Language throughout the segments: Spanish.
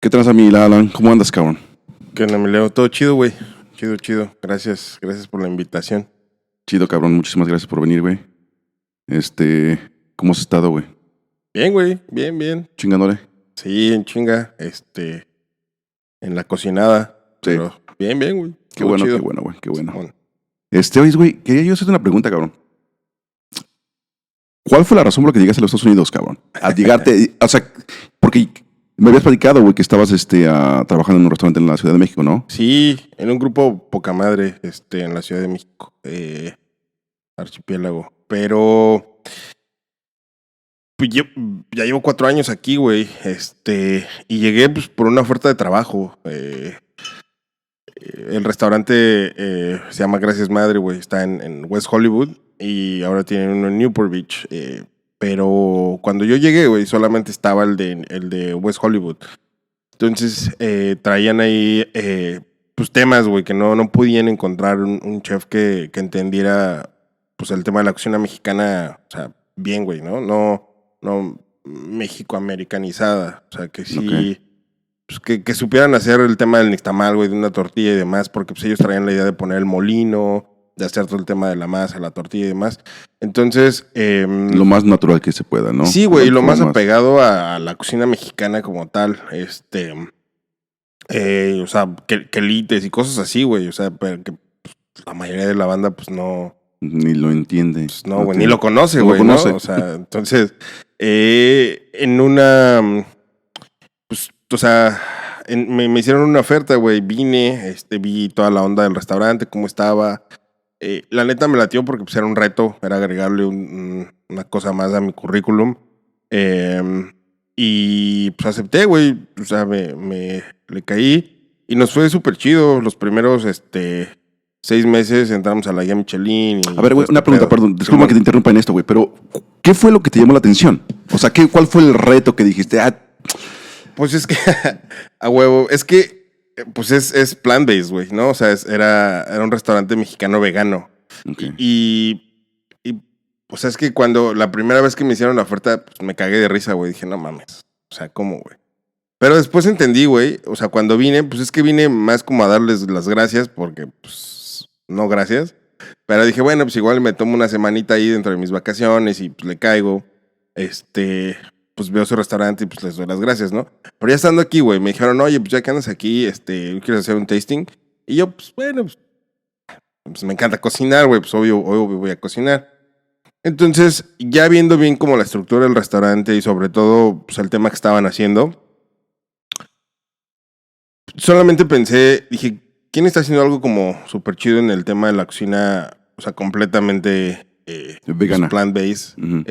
¿Qué tranza, mi Alan? ¿Cómo andas, cabrón? ¿Qué onda, mi Leo? Todo chido, güey. Chido. Gracias por la invitación. Chido, cabrón. Muchísimas gracias por venir, güey. ¿Cómo has estado, güey? Bien, güey. Bien. Chingándole. Sí, en chinga. En la cocinada. Sí. Pero bien, güey. Qué Todo bueno, chido. qué bueno, güey. Qué bueno. Bueno, Oye, güey, quería yo hacerte una pregunta, cabrón. ¿Cuál fue la razón por la que llegaste a los Estados Unidos, cabrón? A llegarte, o sea, porque me habías platicado, güey, que estabas trabajando en un restaurante en la Ciudad de México, ¿no? sí, en un grupo poca madre, en la Ciudad de México. Archipiélago. Pero pues yo ya llevo 4 años aquí, güey. Y llegué pues por una oferta de trabajo. El restaurante se llama Gracias Madre, güey. Está en West Hollywood y ahora tienen uno en Newport Beach. Pero cuando yo llegué, güey, solamente estaba el de West Hollywood. Entonces traían ahí pues temas, güey, que no podían encontrar un chef que entendiera pues el tema de la cocina mexicana, o sea, bien, güey, ¿no? No mexicoamericanizada. O sea, que sí... Ok. Pues que supieran hacer el tema del nixtamal, güey, de una tortilla y demás, porque pues ellos traían la idea de poner el molino, de hacer todo el tema de la masa, la tortilla y demás. Entonces... Lo más natural que se pueda, ¿no? Sí, güey, lo más Formas. apegado a la cocina mexicana como tal. O sea, quelites y cosas así, güey. O sea, pero que pues, la mayoría de la banda, pues no... Ni lo entiende. Pues no, güey, ni lo conoce, güey, ¿no? O sea, entonces, en una... Pues, o sea, me hicieron una oferta, güey. Vine, vi toda la onda del restaurante, cómo estaba. La neta me latió porque pues, era un reto, era agregarle una cosa más a mi currículum. Y pues acepté, güey. O sea, le caí y nos fue súper chido. Los primeros 6 meses entramos a la guía Michelin. A ver, güey, una pregunta, perdón. Disculpa que te interrumpa en esto, güey, pero ¿qué fue lo que te llamó la atención? O sea, ¿cuál fue el reto que dijiste? Pues es que, a huevo, es que, pues es plant-based, güey, ¿no? O sea, era un restaurante mexicano vegano. Okay. Y, pues es que cuando la primera vez que me hicieron la oferta, pues me cagué de risa, güey. Dije, no mames, o sea, ¿cómo, güey? Pero después entendí, güey, o sea, cuando vine, pues es que vine más como a darles las gracias, porque, pues, no gracias. Pero dije, bueno, pues igual me tomo una semanita ahí dentro de mis vacaciones y pues le caigo, pues veo su restaurante y pues les doy las gracias, ¿no? Pero ya estando aquí, güey, me dijeron, oye, pues ya que andas aquí, ¿quieres hacer un tasting? Y yo, pues bueno, pues me encanta cocinar, güey, pues obvio voy a cocinar. Entonces, ya viendo bien como la estructura del restaurante y sobre todo, pues el tema que estaban haciendo, solamente pensé, dije, ¿quién está haciendo algo como súper chido en el tema de la cocina, o sea, completamente vegana, pues, plant-based? Uh-huh.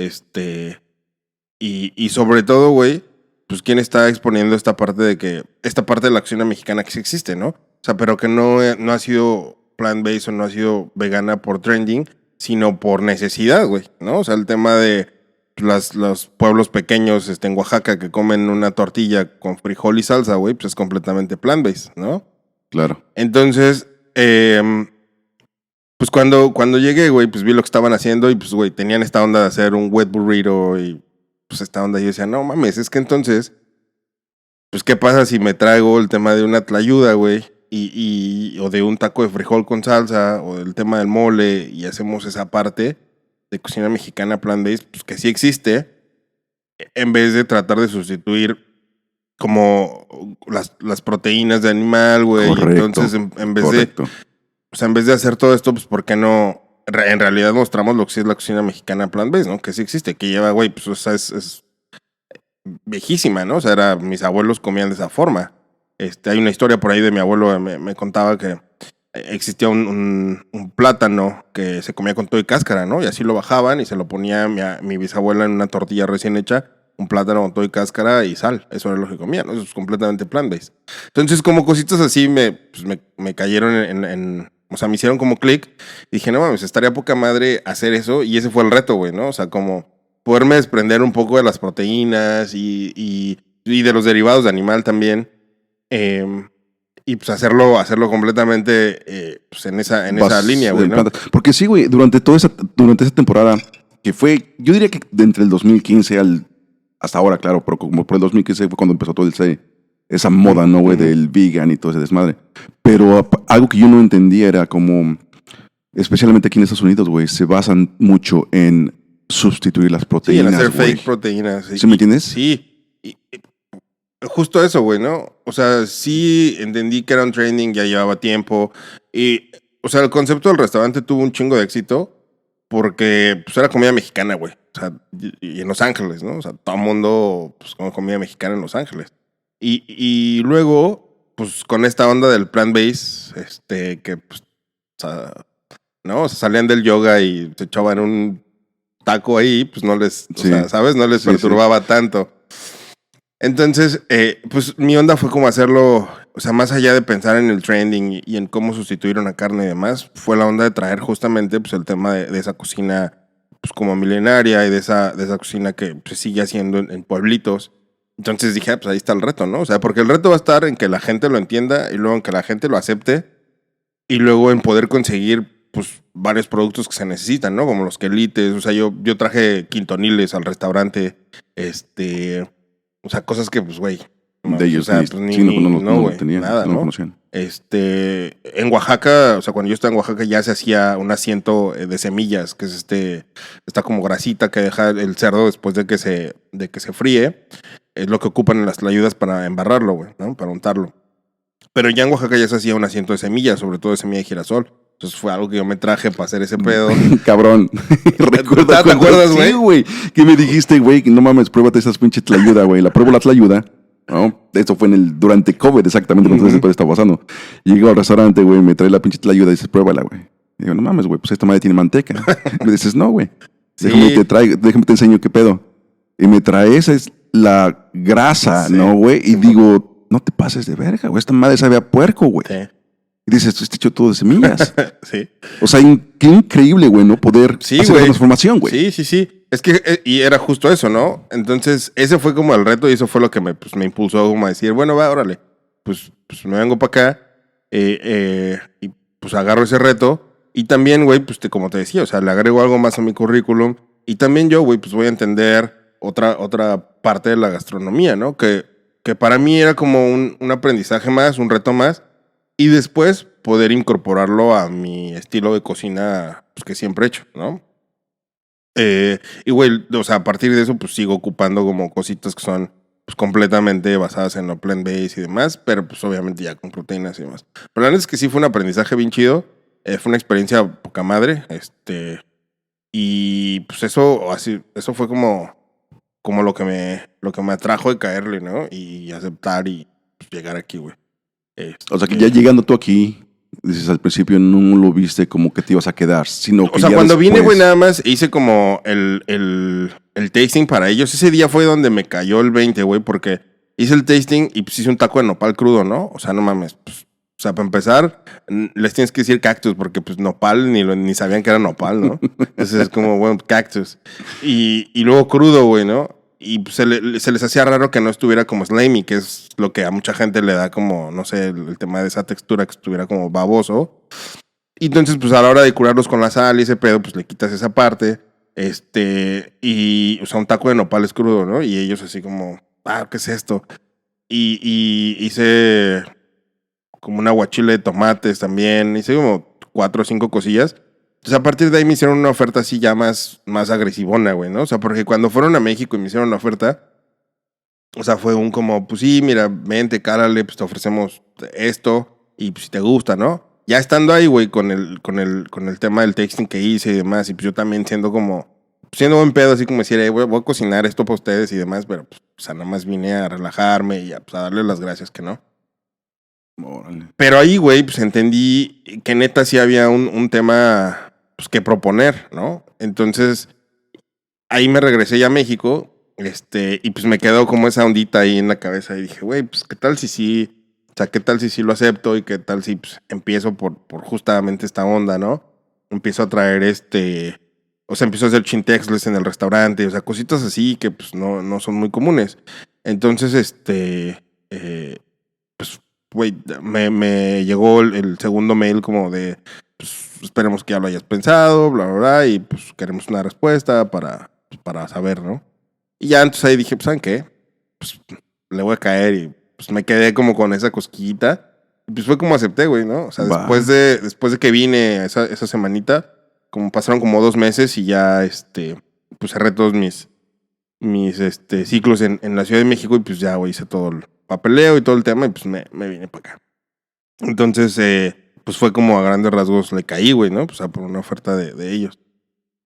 Y sobre todo, güey, pues quién está exponiendo esta parte de la cocina mexicana que sí existe, ¿no? O sea, pero que no ha sido plant-based o no ha sido vegana por trending, sino por necesidad, güey, ¿no? O sea, el tema de los pueblos pequeños en Oaxaca que comen una tortilla con frijol y salsa, güey, pues es completamente plant-based, ¿no? Claro. Entonces, pues cuando llegué, güey, pues vi lo que estaban haciendo y pues, güey, tenían esta onda de hacer un wet burrito y pues esta onda. Yo decía, no mames, es que entonces, pues qué pasa si me traigo el tema de una tlayuda, güey, o de un taco de frijol con salsa, o del tema del mole, y hacemos esa parte de cocina mexicana plant-based, pues que sí existe, en vez de tratar de sustituir como las proteínas de animal, güey. Entonces, en vez de hacer todo esto, pues ¿por qué no? En realidad mostramos lo que sí es la cocina mexicana plant-based, ¿no? Que sí existe, que lleva, güey, pues o sea, es viejísima, ¿no? O sea, mis abuelos comían de esa forma. Hay una historia por ahí de mi abuelo, me contaba que existía un plátano que se comía con todo y cáscara, ¿no? Y así lo bajaban y se lo ponía mi bisabuela en una tortilla recién hecha, un plátano con todo y cáscara y sal. Eso era lo que comía, ¿no? Eso es completamente plant-based. Entonces, como cositas así me cayeron o sea, me hicieron como clic. Y dije, no mames, estaría poca madre hacer eso. Y ese fue el reto, güey, ¿no? O sea, como poderme desprender un poco de las proteínas y de los derivados de animal también. Y pues hacerlo completamente pues en esa línea, güey, ¿no? Porque sí, güey, durante esa temporada, que fue, yo diría que de entre el 2015 hasta ahora, claro, pero como por el 2015 fue cuando empezó todo esa moda, ¿no, güey? Del vegan y todo ese desmadre. Pero algo que yo no entendía era como, especialmente aquí en Estados Unidos, güey, se basan mucho en sustituir las Sí, en proteínas, hacer güey. fake proteínas. ¿Sí me entiendes? Sí. Justo eso, güey, ¿no? O sea, sí entendí que era un trending, ya llevaba tiempo. Y, o sea, el concepto del restaurante tuvo un chingo de éxito porque pues, era comida mexicana, güey. O sea, y en Los Ángeles, ¿no? O sea, todo el mundo, pues, come comida mexicana en Los Ángeles. Y luego, pues, con esta onda del plant-based, que, pues, o sea, ¿no? O sea, salían del yoga y se echaban un taco ahí, pues no les, Sí. o sea, ¿sabes? No les Sí, perturbaba tanto. Entonces, pues mi onda fue como hacerlo, o sea, más allá de pensar en el trending y en cómo sustituir una carne y demás, fue la onda de traer justamente pues el tema de esa cocina pues como milenaria y de esa cocina que pues, sigue haciendo en pueblitos. Entonces dije, pues ahí está el reto, ¿no? O sea, porque el reto va a estar en que la gente lo entienda y luego en que la gente lo acepte y luego en poder conseguir pues varios productos que se necesitan, ¿no? Como los quelites, o sea, yo traje quintoniles al restaurante, o sea, cosas que, pues, güey. De ellos, o sea, ni, pues, sí, no güey, tenían, nada, no lo ¿no? conocían. En Oaxaca, o sea, cuando yo estaba en Oaxaca ya se hacía un asiento de semillas, que es está como grasita que deja el cerdo después de que se fríe. Es lo que ocupan en las tlayudas para embarrarlo, güey, ¿no? Para untarlo. Pero ya en Oaxaca ya se hacía un asiento de semillas, sobre todo de semilla de girasol. Entonces fue algo que yo me traje para hacer ese pedo. Cabrón. Recuerdo ¿Te acuerdas, güey? Sí, güey. Que me dijiste, güey, que no mames, pruébate esas pinches tlayuda, güey. La pruebo la tlayuda, ¿no? Esto fue durante COVID, exactamente, cuando ese pedo estaba pasando. Llego al restaurante, güey, me trae la pinche tlayuda y dices, pruébala, güey. Y digo, no mames, güey, pues esta madre tiene manteca. Y me dices, no, güey. Sí. Déjame te enseño qué pedo. Y me trae, esa es la grasa, Sí. ¿no, güey? Y digo, no te pases de verga, güey. Esta madre sabe a puerco, güey. Sí. Y dices, esto está hecho todo de semillas. Sí. O sea, qué increíble, güey, ¿no? Poder Sí, hacer güey. la transformación, güey. Sí. Es que, y era justo eso, ¿no? Entonces, ese fue como el reto y eso fue lo que me impulsó como a decir, bueno, va, órale, pues me vengo para acá y pues agarro ese reto. Y también, güey, pues como te decía, o sea, le agrego algo más a mi currículum. Y también yo, güey, pues voy a entender otra parte de la gastronomía, ¿no? Que para mí era como un aprendizaje más, un reto más. Y después poder incorporarlo a mi estilo de cocina pues, que siempre he hecho, ¿no? Y güey, o sea, a partir de eso pues sigo ocupando como cositas que son pues completamente basadas en lo plant-based y demás, pero pues obviamente ya con proteínas y demás. Pero la neta es que sí fue un aprendizaje bien chido, fue una experiencia poca madre, y pues eso fue como lo que me atrajo de caerle, ¿no? Y aceptar y pues, llegar aquí, güey. O sea, que ya llegando tú aquí, dices, al principio no lo viste como que te ibas a quedar, sino que O sea, ya cuando vine, güey, después- nada más hice como el tasting para ellos. Ese día fue donde me cayó el 20, güey, porque hice el tasting y pues hice un taco de nopal crudo, ¿no? O sea, no mames. Pues, o sea, para empezar, les tienes que decir cactus, porque pues nopal ni sabían que era nopal, ¿no? Entonces es como, bueno, cactus. Y luego crudo, güey, ¿no? Y pues, se les hacía raro que no estuviera como slimy, que es lo que a mucha gente le da como, no sé, el tema de esa textura que estuviera como baboso. Y entonces, pues a la hora de curarlos con la sal y ese pedo, pues le quitas esa parte. Y, o sea, un taco de nopales crudo, ¿no? Y ellos así como, ¿qué es esto? Y hice como un aguachile de tomates también. Hice como 4 o 5 cosillas. Entonces, a partir de ahí me hicieron una oferta así ya más agresivona, güey, ¿no? O sea, porque cuando fueron a México y me hicieron una oferta, o sea, fue un como, pues sí, mira, vente, cárale, pues te ofrecemos esto y pues si te gusta, ¿no? Ya estando ahí, güey, con el tema del texting que hice y demás, y pues yo también siendo buen pedo, así como decir, voy a cocinar esto para ustedes y demás, pero pues, o sea, nada más vine a relajarme y pues, a darle las gracias que no. Órale. Pero ahí, güey, pues entendí que neta sí había un tema pues, que proponer, ¿no? Entonces, ahí me regresé ya a México, y pues me quedó como esa ondita ahí en la cabeza y dije, güey, pues qué tal si sí, o sea, qué tal si sí lo acepto y qué tal si pues, empiezo por justamente esta onda, ¿no? Empiezo a traer o sea, empiezo a hacer chintexles en el restaurante, o sea, cositas así que pues no son muy comunes. Entonces, pues, güey, me llegó el segundo mail como de, pues esperemos que ya lo hayas pensado, bla, bla, bla, y pues queremos una respuesta para saber, ¿no? Y ya entonces ahí dije, pues, ¿saben qué? Pues le voy a caer y pues me quedé como con esa cosquillita. Y pues fue como acepté, güey, ¿no? O sea, Va. después de que vine esa semanita, como pasaron como 2 meses y ya, pues cerré todos mis ciclos en la Ciudad de México y pues ya, güey, hice todo el papeleo y todo el tema y pues me vine para acá. Entonces, pues fue como a grandes rasgos le caí, güey, ¿no? Pues por una oferta de ellos.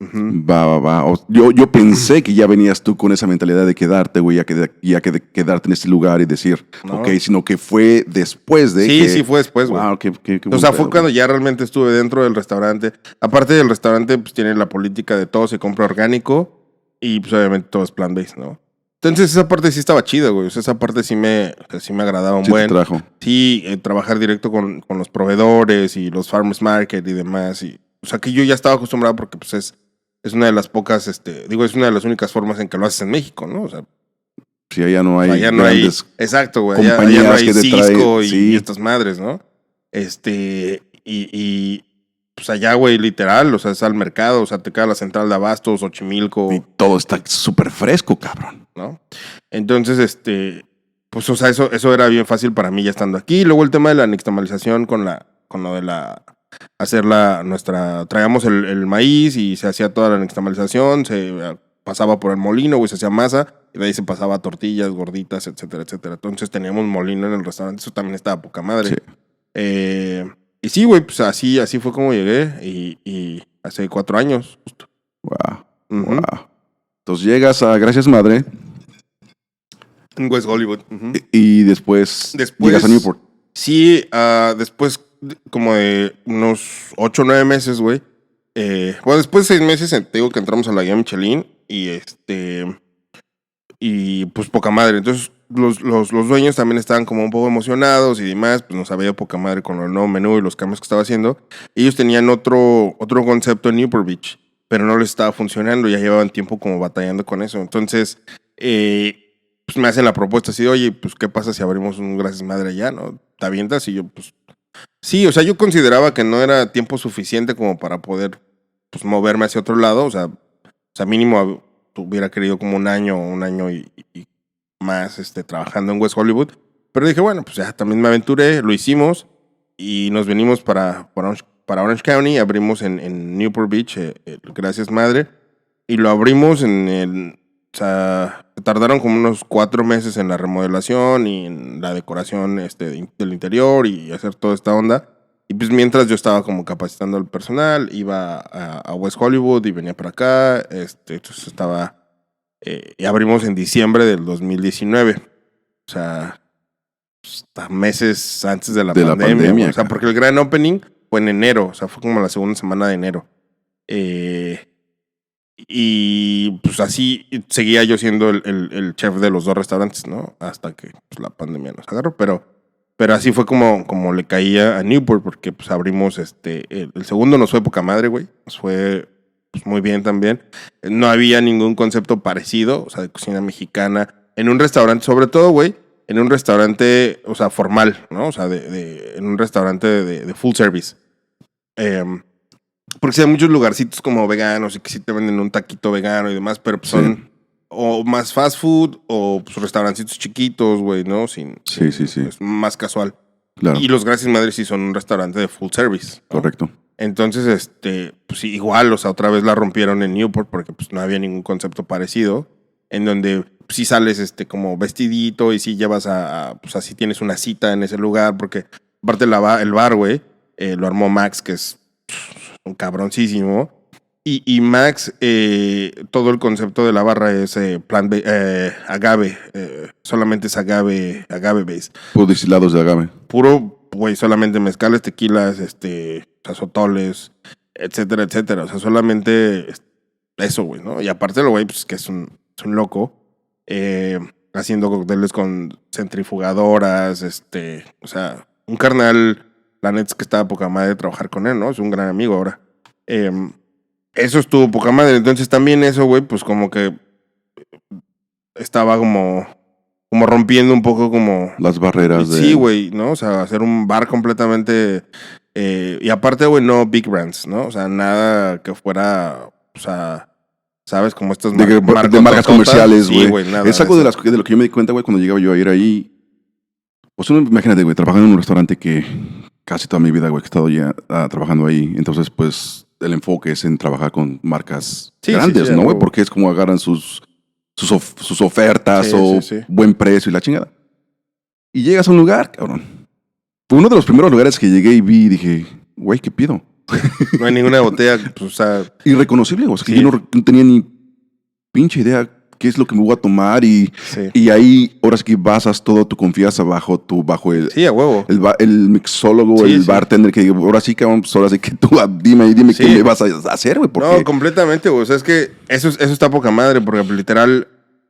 Ujú. Va. Yo pensé que ya venías tú con esa mentalidad de quedarte, güey, quedarte en este lugar y decir, No. ok, sino que fue después de Sí, que... sí, fue después, güey. Wow, qué O buen sea, pedo, fue cuando güey. ya realmente estuve dentro del restaurante. Aparte del restaurante, pues tiene la política de todo se compra orgánico y pues obviamente todo es plant-based, ¿no? Entonces esa parte sí estaba chida, güey. O sea, esa parte sí me agradaba un Sí te buen. trajo. Sí, trabajar directo con los proveedores y los farmers market y demás. O sea, que yo ya estaba acostumbrado porque pues es una de las pocas, es una de las únicas formas en que lo haces en México, ¿no? O sea, Si allá no hay allá no hay. grandes Exacto, güey. Allá no compañías hay que te Cisco traen. y Sí, estas madres, ¿no? Pues allá, güey, literal, o sea, es al mercado, o sea, te queda la central de abastos, Xochimilco, y todo está súper fresco, cabrón. ¿no? Entonces, pues, o sea, eso era bien fácil para mí ya estando aquí. Luego el tema de la nixtamalización con lo de traíamos el maíz y se hacía toda la nixtamalización, se pasaba por el molino, güey, se hacía masa, y de ahí se pasaba a tortillas, gorditas, etcétera, etcétera. Entonces teníamos molino en el restaurante, eso también estaba poca madre. Sí. Y sí, güey, pues así fue como llegué, y hace 4 años, justo. Wow. Ujú. Wow. Entonces llegas a Gracias Madre En West Hollywood. Ujú. y después Después, llegas a Newport. sí, después como de unos 8 o 9 meses, güey. Bueno, después de 6 meses te digo que entramos a la guía Michelin y pues poca madre. Entonces los dueños también estaban como un poco emocionados y demás, pues nos había ido poca madre con el nuevo menú y los cambios que estaba haciendo. Ellos tenían otro concepto en Newport Beach, pero no les estaba funcionando, ya llevaban tiempo como batallando con eso. Entonces, pues me hacen la propuesta así de, oye, pues ¿qué pasa si abrimos un Gracias Madre allá, no? ¿Te avientas? Y yo, pues, sí, o sea, yo consideraba que no era tiempo suficiente como para poder, pues, moverme hacia otro lado, o sea, mínimo hubiera querido como un año y más, trabajando en West Hollywood, pero dije, bueno, pues ya también me aventuré, lo hicimos y nos venimos para Orange County, abrimos en Newport Beach, Gracias Madre, y lo abrimos o sea, tardaron como unos 4 meses en la remodelación y en la decoración del interior y hacer toda esta onda. Y pues mientras yo estaba como capacitando al personal, iba a West Hollywood y venía para acá. Entonces estaba... y abrimos en diciembre del 2019. O sea, hasta meses antes de la pandemia. Güey. O sea, porque el gran opening fue en enero. O sea, fue como la segunda semana de enero. Y pues así seguía yo siendo el chef de los 2 restaurantes, ¿no? Hasta que pues, la pandemia nos agarró. Pero así fue como le caía a Newport, porque pues abrimos el segundo nos fue poca madre, güey. Nos fue pues, muy bien también. No había ningún concepto parecido, o sea, de cocina mexicana. En un restaurante, sobre todo, güey, en un restaurante, o sea, formal, ¿no? O sea, en un restaurante de full service. Porque sí hay muchos lugarcitos como veganos y que sí te venden un taquito vegano y demás, pero pues son o más fast food o pues, restaurancitos chiquitos, güey, ¿no? Sí. Es más casual. Claro. Y los Gracias Madre sí son un restaurante de full service, ¿no? Correcto. Entonces, pues sí, igual, o sea, otra vez la rompieron en Newport porque pues no había ningún concepto parecido, en donde pues, sí sales como vestidito y sí llevas pues así tienes una cita en ese lugar, porque aparte el bar, güey, lo armó Max, que es un cabroncísimo. Y Max, todo el concepto de la barra es agave. Solamente es agave base. Puros destilados de agave. Puro, güey, solamente mezcales, tequilas, sotoles, etcétera, etcétera. O sea, solamente eso, güey, ¿no? Y aparte, el güey, pues que es un loco. Haciendo cócteles con centrifugadoras, o sea, un carnal. La neta es que estaba poca madre de trabajar con él, ¿no? Es un gran amigo ahora. Eso estuvo poca madre. Entonces también eso, güey, pues como que estaba como rompiendo un poco como... Las barreras de... Sí, güey, ¿no? O sea, hacer un bar completamente... y aparte, güey, no big brands, ¿no? O sea, nada que fuera... O sea, ¿sabes? Como estas de marcas comerciales, güey. Sí, güey, nada. Es algo de lo que yo me di cuenta, güey, cuando llegaba yo a ir ahí. Pues uno, imagínate, güey, trabajando en un restaurante que casi toda mi vida, güey, que he estado ya trabajando ahí. Entonces, pues, el enfoque es en trabajar con marcas Sí, grandes, sí, a ¿no, güey? huevo. Porque es como agarran sus ofertas Sí, o sí, sí. buen precio y la chingada. Y llegas a un lugar, cabrón. Fue uno de los primeros lugares que llegué y vi y dije, güey, ¿qué pido? No hay ninguna botella, pues, o sea, Irreconocible, o sea, que yo sí, no tenía ni pinche idea qué es lo que me voy a tomar sí. y ahí ahora sí que basas toda tu confianza bajo Sí, a huevo. el mixólogo, Sí, el sí. bartender que digo, ahora sí, cabrón, pues ahora sí que tú dime qué Sí. me vas a hacer, güey, No, porque completamente, güey. O sea, es que eso está poca madre, porque pues, literal,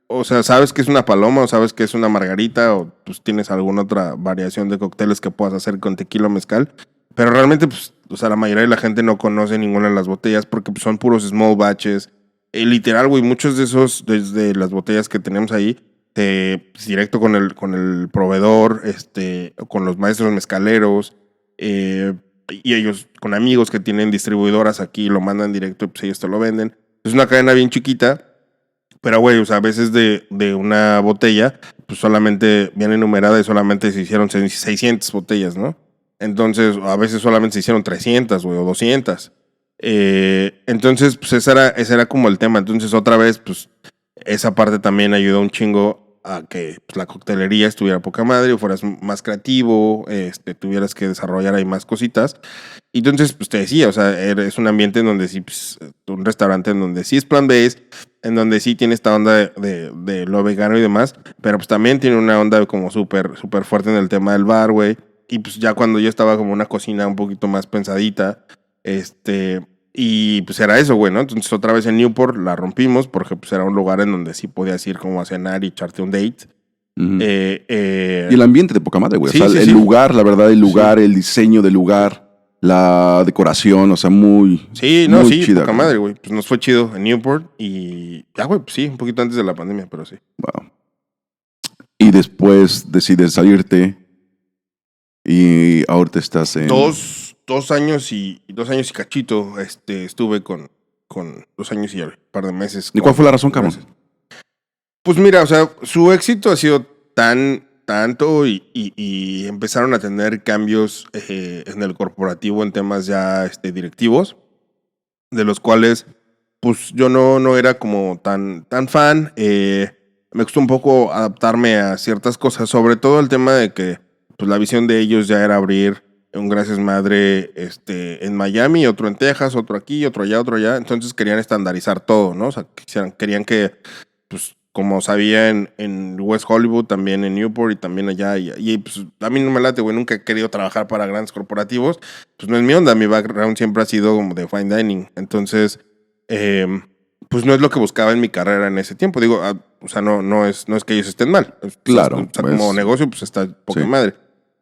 o sea, sabes que es una paloma, o sabes que es una margarita, o pues tienes alguna otra variación de cócteles que puedas hacer con tequila o mezcal. Pero realmente, pues, o sea, la mayoría de la gente no conoce ninguna de las botellas porque pues, son puros small batches. Literal, güey, muchos de esos, desde las botellas que tenemos ahí, pues, directo con el proveedor, con los maestros mezcaleros, y ellos con amigos que tienen distribuidoras aquí lo mandan directo y pues ellos te lo venden. Es una cadena bien chiquita, pero güey, o sea, a veces de una botella, pues solamente viene enumerada y solamente se hicieron 600 botellas, ¿no? Entonces, a veces solamente se hicieron 300, güey, o 200. Entonces, pues ese era como el tema. Entonces, otra vez, pues esa parte también ayudó un chingo a que pues, la coctelería estuviera poca madre, o fueras más creativo, tuvieras que desarrollar ahí más cositas. Y entonces, pues te decía, o sea, es un ambiente en donde sí, pues, un restaurante en donde sí es plant-based, en donde sí tiene esta onda de lo vegano y demás, pero pues también tiene una onda como súper fuerte en el tema del bar, güey. Y pues ya cuando yo estaba como una cocina un poquito más pensadita, y pues era eso, güey, ¿no? Entonces otra vez en Newport la rompimos porque pues era un lugar en donde sí podías ir como a cenar y echarte un date. ujú. Eh, Y el eh, ambiente de poca madre, güey. O sea, sí, sí, el sí. lugar, la verdad, el Sí. lugar, el diseño del lugar, la decoración, o sea, muy, Sí, no, muy sí, chida, poca güey. madre, güey. Pues nos fue chido en Newport y ya, güey, pues sí, un poquito antes de la pandemia, pero sí. Wow. Y después decides salirte y ahorita estás en... Dos años y 2 años y cachito, estuve con 2 años y un par de meses ¿Y cuál fue la razón, con cabrón? ese. Pues mira, o sea, su éxito ha sido tanto y empezaron a tener cambios en el corporativo en temas ya directivos, de los cuales pues yo no era como tan fan. Me costó un poco adaptarme a ciertas cosas, sobre todo el tema de que pues la visión de ellos ya era abrir un Gracias Madre en Miami, otro en Texas, otro aquí, otro allá, otro allá. Entonces querían estandarizar todo, ¿no? O sea, querían que, pues, como sabía en West Hollywood, también en Newport y también allá. Y pues a mí no me late, güey. Nunca he querido trabajar para grandes corporativos. Pues no es mi onda. Mi background siempre ha sido como de fine dining. Entonces, pues no es lo que buscaba en mi carrera en ese tiempo. Digo, o sea, no es que ellos estén mal. O Claro, sea, como pues negocio, pues está poca sí. madre.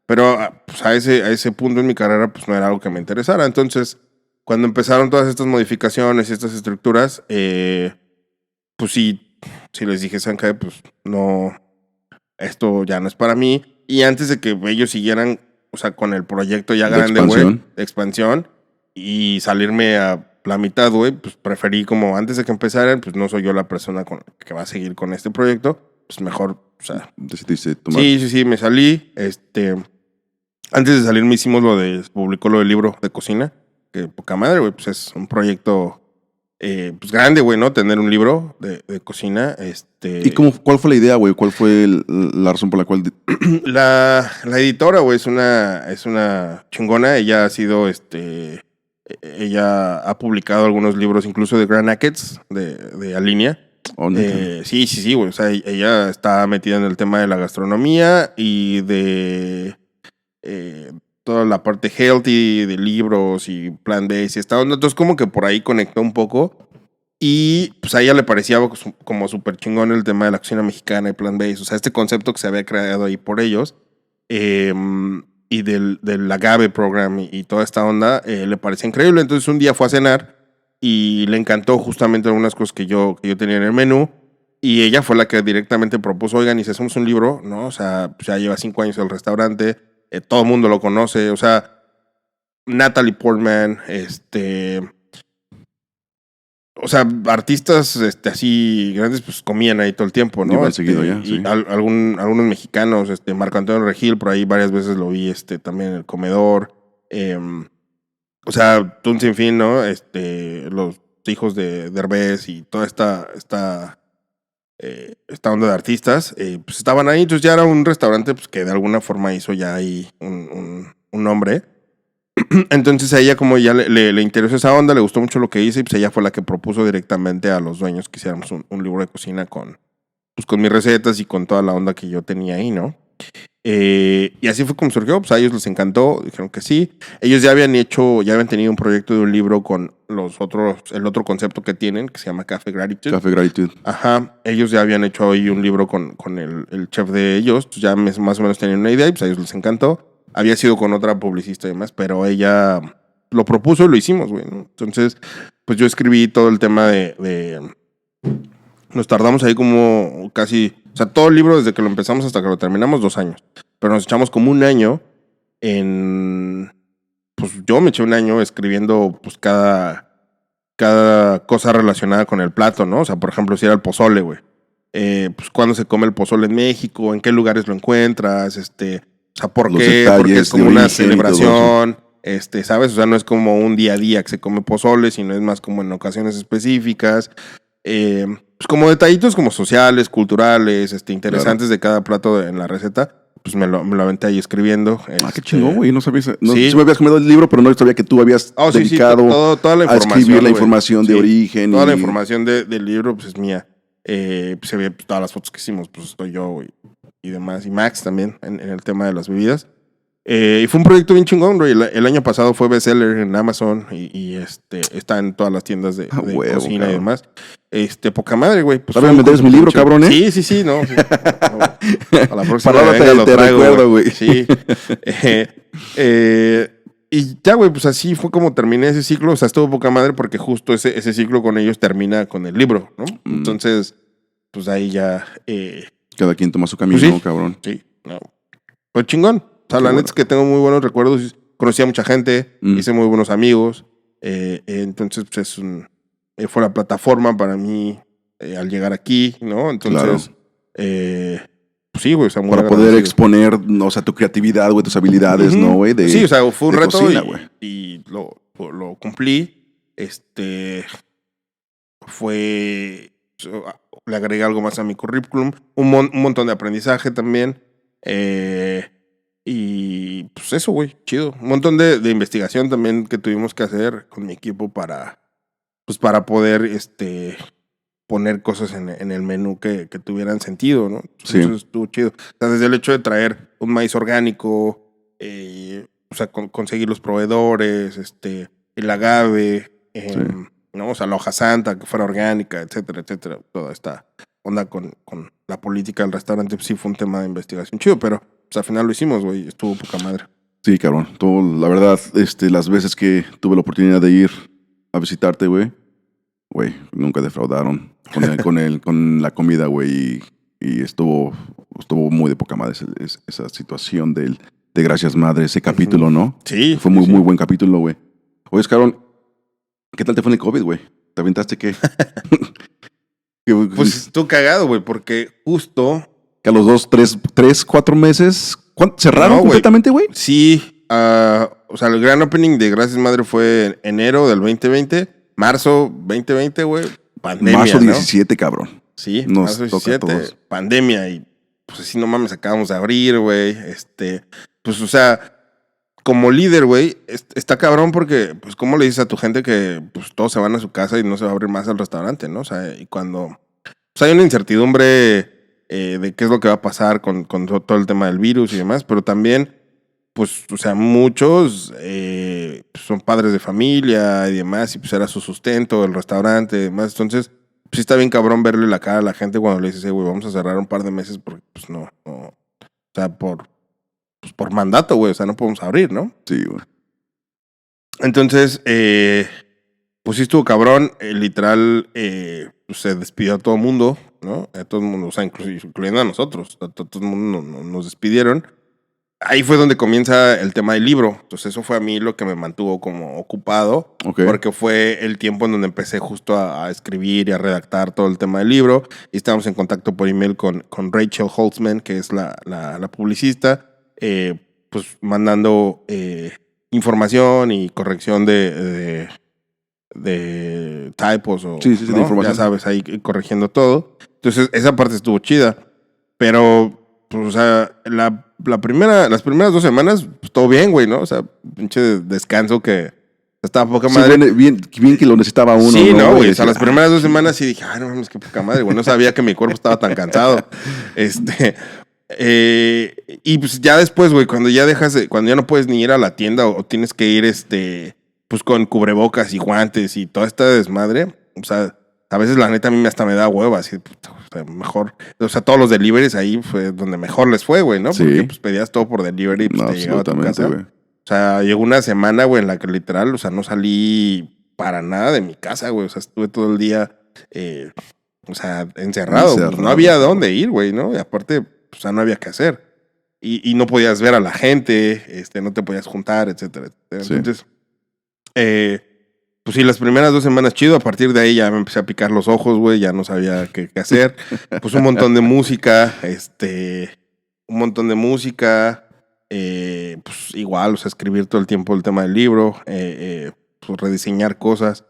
Pero pues a ese punto en mi carrera, pues no era algo que me interesara. Entonces, cuando empezaron todas estas modificaciones y estas estructuras, pues sí les dije, ¿saben qué? Pues no, esto ya no es para mí. Y antes de que ellos siguieran, o sea, con el proyecto ya De grande, güey, expansión. de expansión, y salirme a la mitad, güey, pues preferí como antes de que empezaran, pues no soy yo la persona que va a seguir con este proyecto, pues mejor, o sea, Decidiste tomar. sí, me salí, antes de salir me hicimos se publicó lo del libro de cocina, que poca madre, güey, pues es un proyecto, pues grande, güey, ¿no? Tener un libro de cocina, ¿Y cuál fue la idea, güey? ¿Cuál fue la razón por la cual... La editora, güey, es una chingona. Ella ha sido, ella ha publicado algunos libros, incluso de Grand Nackets, de Alinea. Oh, neta. Sí, güey. O sea, ella está metida en el tema de la gastronomía y de toda la parte healthy, de libros y plant-based y esta onda. Entonces, como que por ahí conectó un poco. Y pues a ella le parecía como súper chingón el tema de la cocina mexicana y plant-based. O sea, este concepto que se había creado ahí por ellos. Y del agave program y toda esta onda, le parecía increíble. Entonces un día fue a cenar y le encantó justamente algunas cosas que yo tenía en el menú. Y ella fue la que directamente propuso, oigan, y si hacemos un libro, ¿no? O sea, pues ya lleva 5 años el restaurante, todo el mundo lo conoce. O sea, Natalie Portman, o sea, artistas así grandes, pues comían ahí todo el tiempo, ¿no? Iban seguido ya, y sí. algunos mexicanos, Marco Antonio Regil, por ahí varias veces lo vi, también en el comedor. O sea, un sinfín, ¿no? Los hijos de Derbez y toda esta onda de artistas, pues estaban ahí. Entonces ya era un restaurante pues, que de alguna forma hizo ya ahí un nombre. Entonces a ella como ya le interesó esa onda, le gustó mucho lo que hice y pues ella fue la que propuso directamente a los dueños que hiciéramos un libro de cocina con mis recetas y con toda la onda que yo tenía ahí, ¿no? Y así fue como surgió, pues a ellos les encantó, dijeron que sí. Ellos ya habían tenido un proyecto de un libro con el otro concepto que tienen, que se llama Café Gratitude. Café Gratitude. Ajá, ellos ya habían hecho ahí un libro con el chef de ellos, pues ya más o menos tenían una idea y pues a ellos les encantó. Había sido con otra publicista y demás, pero ella lo propuso y lo hicimos, güey, ¿no? Entonces, pues yo escribí todo el tema nos tardamos ahí como casi, o sea, todo el libro desde que lo empezamos hasta que lo terminamos, 2 años. Pero nos echamos como un año pues yo me eché un año escribiendo pues cada cosa relacionada con el plato, ¿no? O sea, por ejemplo, si era el pozole, güey. Pues cuándo se come el pozole en México, en qué lugares lo encuentras, o sea, ¿por Los qué? detalles Porque es como de una origen y todo celebración, ¿sabes? O sea, no es como un día a día que se come pozole, sino es más como en ocasiones específicas. Pues como detallitos como sociales, culturales, interesantes de cada plato en la receta, pues me lo aventé ahí escribiendo. Qué chingón, güey. No sabías. No, Sí. sí me habías comido el libro, pero no sabía que tú habías dedicado toda la a información, escribir la güey. información de Sí. origen. Toda la información del libro, pues es mía. Pues se ve pues, todas las fotos que hicimos, pues estoy yo, güey, y demás. Y Max también en el tema de las bebidas. Y fue un proyecto bien chingón, güey. El año pasado fue bestseller en Amazon y está en todas las tiendas de Huevo, cocina cabrón. y demás. Poca madre, güey. Pues Todavía me debes mi libro, cabrón, ¿eh? Sí, no. Sí. A la próxima Para venga, lo te traigo, recuerdo, güey. Sí. Y ya, güey, pues así fue como terminé ese ciclo. O sea, estuvo poca madre porque justo ese ciclo con ellos termina con el libro, ¿no? Entonces, pues ahí ya... Cada quien toma su camino, pues sí, cabrón. Sí, no. Fue chingón. O sea, Qué la bueno. neta es que tengo muy buenos recuerdos. Conocí a mucha gente, hice muy buenos amigos. Entonces, pues fue la plataforma para mí al llegar aquí, ¿no? Entonces, pues sí, güey. O sea, muy Para poder agradecido. exponer, o sea, tu creatividad, güey, tus habilidades, ¿no, güey? Sí, o sea, fue un de reto cocina, güey. y lo cumplí. Fue... Le agregué algo más a mi currículum. Un montón de aprendizaje también. Y pues eso, güey, chido. Un montón de investigación también que tuvimos que hacer con mi equipo para poder poner cosas en el menú que tuvieran sentido, ¿no? Sí. Entonces estuvo chido. O sea, desde el hecho de traer un maíz orgánico, o sea, conseguir los proveedores, el agave, ¿no? O sea, la hoja santa, que fuera orgánica, etcétera, etcétera. Toda esta onda con la política del restaurante, pues sí fue un tema de investigación chido, pero pues al final lo hicimos, güey, estuvo poca madre. Sí, cabrón. La verdad, las veces que tuve la oportunidad de ir a visitarte, güey, nunca defraudaron con la comida, güey, y estuvo muy de poca madre esa situación de Gracias Madre, ese capítulo, ¿no? Sí. Fue muy buen capítulo, güey. Oye, cabrón, ¿qué tal te fue en el COVID, güey? ¿Te aventaste qué? Pues estuvo cagado, güey, porque justo... Que a los 2, 3, 4 meses, ¿cerraron No, completamente, güey? Sí, o sea, el gran opening de Gracias Madre fue en enero del 2020, marzo 2020, güey, pandemia, Marzo ¿no? 17, cabrón. Sí, Nos marzo toca a 17, todos. pandemia y pues así no mames, acabamos de abrir, güey, pues o sea, como líder, güey, está cabrón porque pues cómo le dices a tu gente que pues todos se van a su casa y no se va a abrir más el restaurante, ¿no? O sea, y cuando pues, hay una incertidumbre de qué es lo que va a pasar con todo el tema del virus y demás, pero también, pues, o sea, muchos pues, son padres de familia y demás, y pues era su sustento, el restaurante y demás. Entonces, pues sí está bien cabrón verle la cara a la gente cuando le dices, güey, vamos a cerrar un par de meses porque, pues, no o sea, por mandato, güey, o sea, no podemos abrir, ¿no? Sí, güey. Entonces, pues sí estuvo cabrón, literal, pues se despidió a todo el mundo, ¿no? A todo el mundo, o sea, incluyendo a nosotros, a todo el mundo nos despidieron. ahí fue donde comienza el tema del libro. Entonces eso fue a mí lo que me mantuvo como ocupado, Ok. porque fue el tiempo en donde empecé justo a escribir y a redactar todo el tema del libro. Y estábamos en contacto por email con Rachel Holtzman, que es la publicista, pues mandando información y corrección de typos o Sí, de ¿no? información. Ya sabes, ahí corrigiendo todo. Entonces esa parte estuvo chida. Pero, pues, o sea, las primeras 2 semanas, pues, todo bien, güey, ¿no? O sea, pinche descanso que estaba poca Sí, madre. güey, bien que lo necesitaba uno. Sí, no, güey. O Decir, sea, las primeras 2 semanas sí dije, ay, no mames, qué poca madre, güey. No sabía que mi cuerpo estaba tan cansado. Y pues ya después, güey, cuando ya cuando ya no puedes ni ir a la tienda o tienes que ir, pues con cubrebocas y guantes y toda esta desmadre, o sea, a veces la neta a mí hasta me da hueva, así, puta, o sea, mejor, o sea, todos los deliveries ahí fue donde mejor les fue, güy, ¿no? Sí. Porque pues pedías todo por delivery y pues No, te llegaba a tu absolutamente, casa. güey. O sea, llegó una semana, güey, en la que literal, o sea, no salí para nada de mi casa, güey, o sea, estuve todo el día, o sea, encerrado. Pues, no había dónde ir, güey, ¿no? Y aparte, o sea, no había qué hacer. Y no podías ver a la gente, no te podías juntar, etcétera, etcétera. Sí. Entonces, pues sí, las primeras 2 semanas chido, a partir de ahí ya me empecé a picar los ojos, güey, ya no sabía qué hacer. Pues un montón de música, pues igual, o sea, escribir todo el tiempo el tema del libro, pues rediseñar cosas.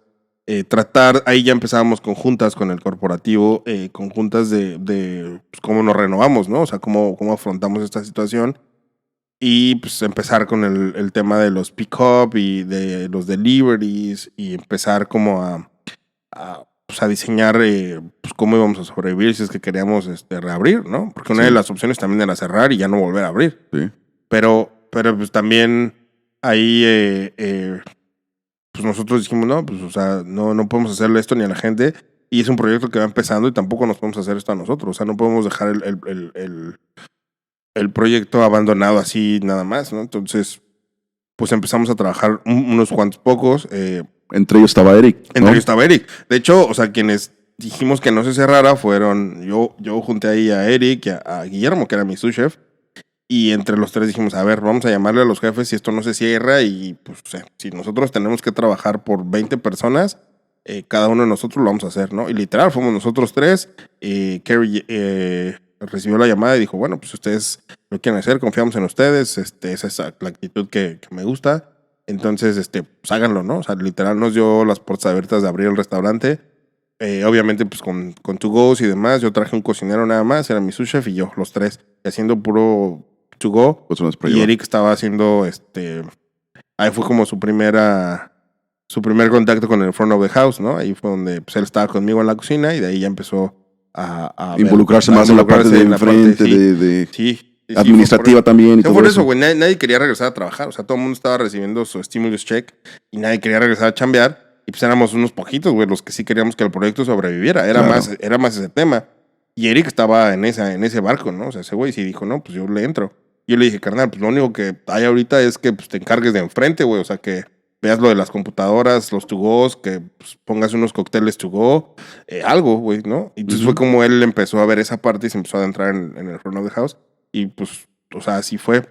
Tratar, ahí ya empezábamos con juntas con el corporativo, con juntas de pues, cómo nos renovamos, ¿no? O sea, cómo afrontamos esta situación. Y pues empezar con el tema de los pick-up y de los deliveries y empezar como pues a diseñar pues cómo íbamos a sobrevivir si es que queríamos reabrir, ¿no? Porque una de las opciones también era cerrar y ya no volver a abrir. Sí. Pero pues también ahí pues nosotros dijimos, no, pues o sea, no podemos hacerle esto ni a la gente y es un proyecto que va empezando y tampoco nos podemos hacer esto a nosotros. O sea, no podemos dejar el proyecto abandonado así nada más, ¿no? Entonces, pues empezamos a trabajar unos cuantos pocos. Entre ellos estaba Eric. Entre ellos estaba Eric. De hecho, o sea, quienes dijimos que no se cerrara fueron yo junté ahí a Eric y a Guillermo, que era mi sous chef. Y entre los tres dijimos, a ver, vamos a llamarle a los jefes si esto no se cierra y pues o sea, si nosotros tenemos que trabajar por 20 personas, cada uno de nosotros lo vamos a hacer, ¿no? Y literal, fuimos nosotros tres. Kerry recibió la llamada y dijo, bueno, pues ustedes lo quieren hacer, confiamos en ustedes, esa es la actitud que me gusta. Entonces, pues háganlo, ¿no? O sea, literal nos dio las puertas abiertas de abrir el restaurante. Obviamente, pues con to-go's y demás. Yo traje un cocinero nada más, era mi sous chef y yo, los tres, haciendo puro to-go. Pues Y Eric estaba haciendo, ahí fue como su primer contacto con el front of the house, ¿no? Ahí fue donde pues, él estaba conmigo en la cocina y de ahí ya empezó a involucrarse más en la parte de enfrente, sí, administrativa también. Y todo por eso, güey, nadie quería regresar a trabajar. O sea, todo el mundo estaba recibiendo su stimulus check y nadie quería regresar a chambear. Y pues éramos unos poquitos, güey, los que sí queríamos que el proyecto sobreviviera. Era más ese tema. Y Eric estaba en ese barco, ¿no? O sea, ese güey sí dijo, no, pues yo le entro. Yo le dije, carnal, pues lo único que hay ahorita es que pues, te encargues de enfrente, güey. O sea, que veas lo de las computadoras, los to-go's, que pues, pongas unos cócteles to-go, algo, güey, ¿no? Y entonces fue como él empezó a ver esa parte y se empezó a adentrar en el front of the house. Y pues, o sea, así fue.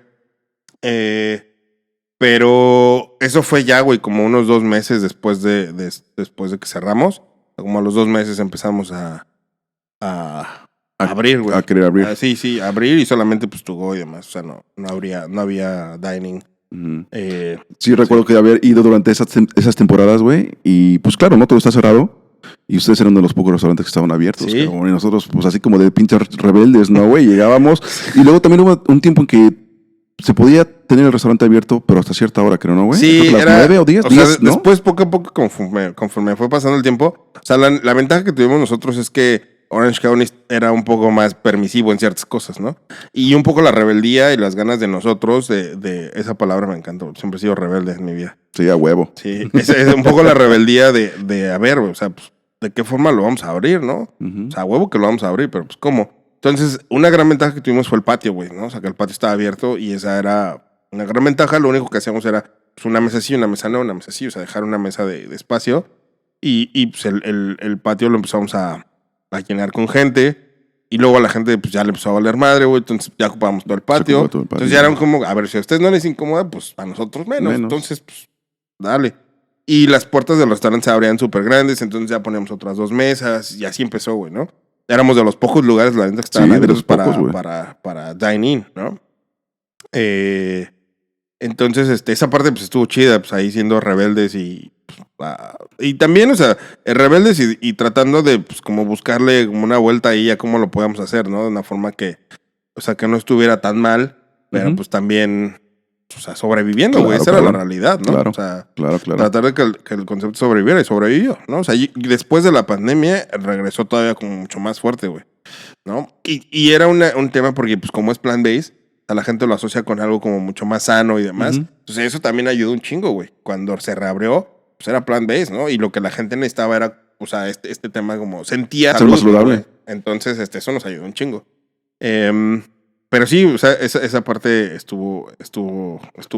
Pero eso fue ya, güey, como unos 2 meses después de que cerramos. Como a los 2 meses empezamos a abrir, güey. A querer abrir. Sí, abrir y solamente pues to-go y demás. O sea, no había dining. Sí, recuerdo que haber ido durante esas temporadas, güey. Y pues claro, ¿no? Todo está cerrado. Y ustedes eran de los pocos restaurantes que estaban abiertos. Sí. Y nosotros, pues así como de pinches rebeldes, ¿no, güey? Llegábamos. Y luego también hubo un tiempo en que se podía tener el restaurante abierto, pero hasta cierta hora, creo, ¿no, güey? Sí, creo que era 9 o 10, o sea, 10, ¿no? después, poco a poco, conforme fue pasando el tiempo, o sea, la ventaja que tuvimos nosotros es que Orange County era un poco más permisivo en ciertas cosas, ¿no? Y un poco la rebeldía y las ganas de nosotros, de esa palabra me encantó. Siempre he sido rebelde en mi vida. Sí, a huevo. Sí, es un poco la rebeldía de a ver, o sea, pues, ¿de qué forma lo vamos a abrir, no? O sea, a huevo que lo vamos a abrir, pero pues, ¿cómo? Entonces, una gran ventaja que tuvimos fue el patio, güey, ¿no? O sea, que el patio estaba abierto y esa era una gran ventaja. Lo único que hacíamos era pues, una mesa sí, una mesa no, una mesa sí, o sea, dejar una mesa de espacio y pues el patio lo empezamos a llenar con gente. Y luego a la gente pues ya le empezó a valer madre, güey. Entonces ya ocupábamos todo el patio. ocupó todo el patio. Entonces ya eran como, a ver, si a ustedes no les incomoda, pues a nosotros menos. Entonces, pues, dale. Y las puertas del restaurante se abrían súper grandes, entonces ya poníamos otras 2 mesas y así empezó, güey, ¿no? Éramos de los pocos lugares, la neta, que estaban abiertos para dine-in, ¿no? Entonces, esa parte pues estuvo chida, pues ahí siendo rebeldes y también, o sea, rebeldes y tratando de, pues, como buscarle como una vuelta ahí a cómo lo podíamos hacer, ¿no? De una forma que, o sea, que no estuviera tan mal, pero pues también, o sea, sobreviviendo, güey, esa era la realidad, ¿no? Claro, o sea, claro. tratar de que el concepto sobreviviera y sobrevivió, ¿no? O sea, y después de la pandemia regresó todavía como mucho más fuerte, güey, ¿no? Y era un tema porque, pues, como es plant-based, a la gente lo asocia con algo como mucho más sano y demás. Entonces eso también ayudó un chingo, güey. Cuando se reabrió, pues era plant-based, ¿no? Y lo que la gente necesitaba era, o sea, este tema como sentía ser más saludable. ¿no? Entonces, eso nos ayudó un chingo. Pero sí, o sea, esa parte estuvo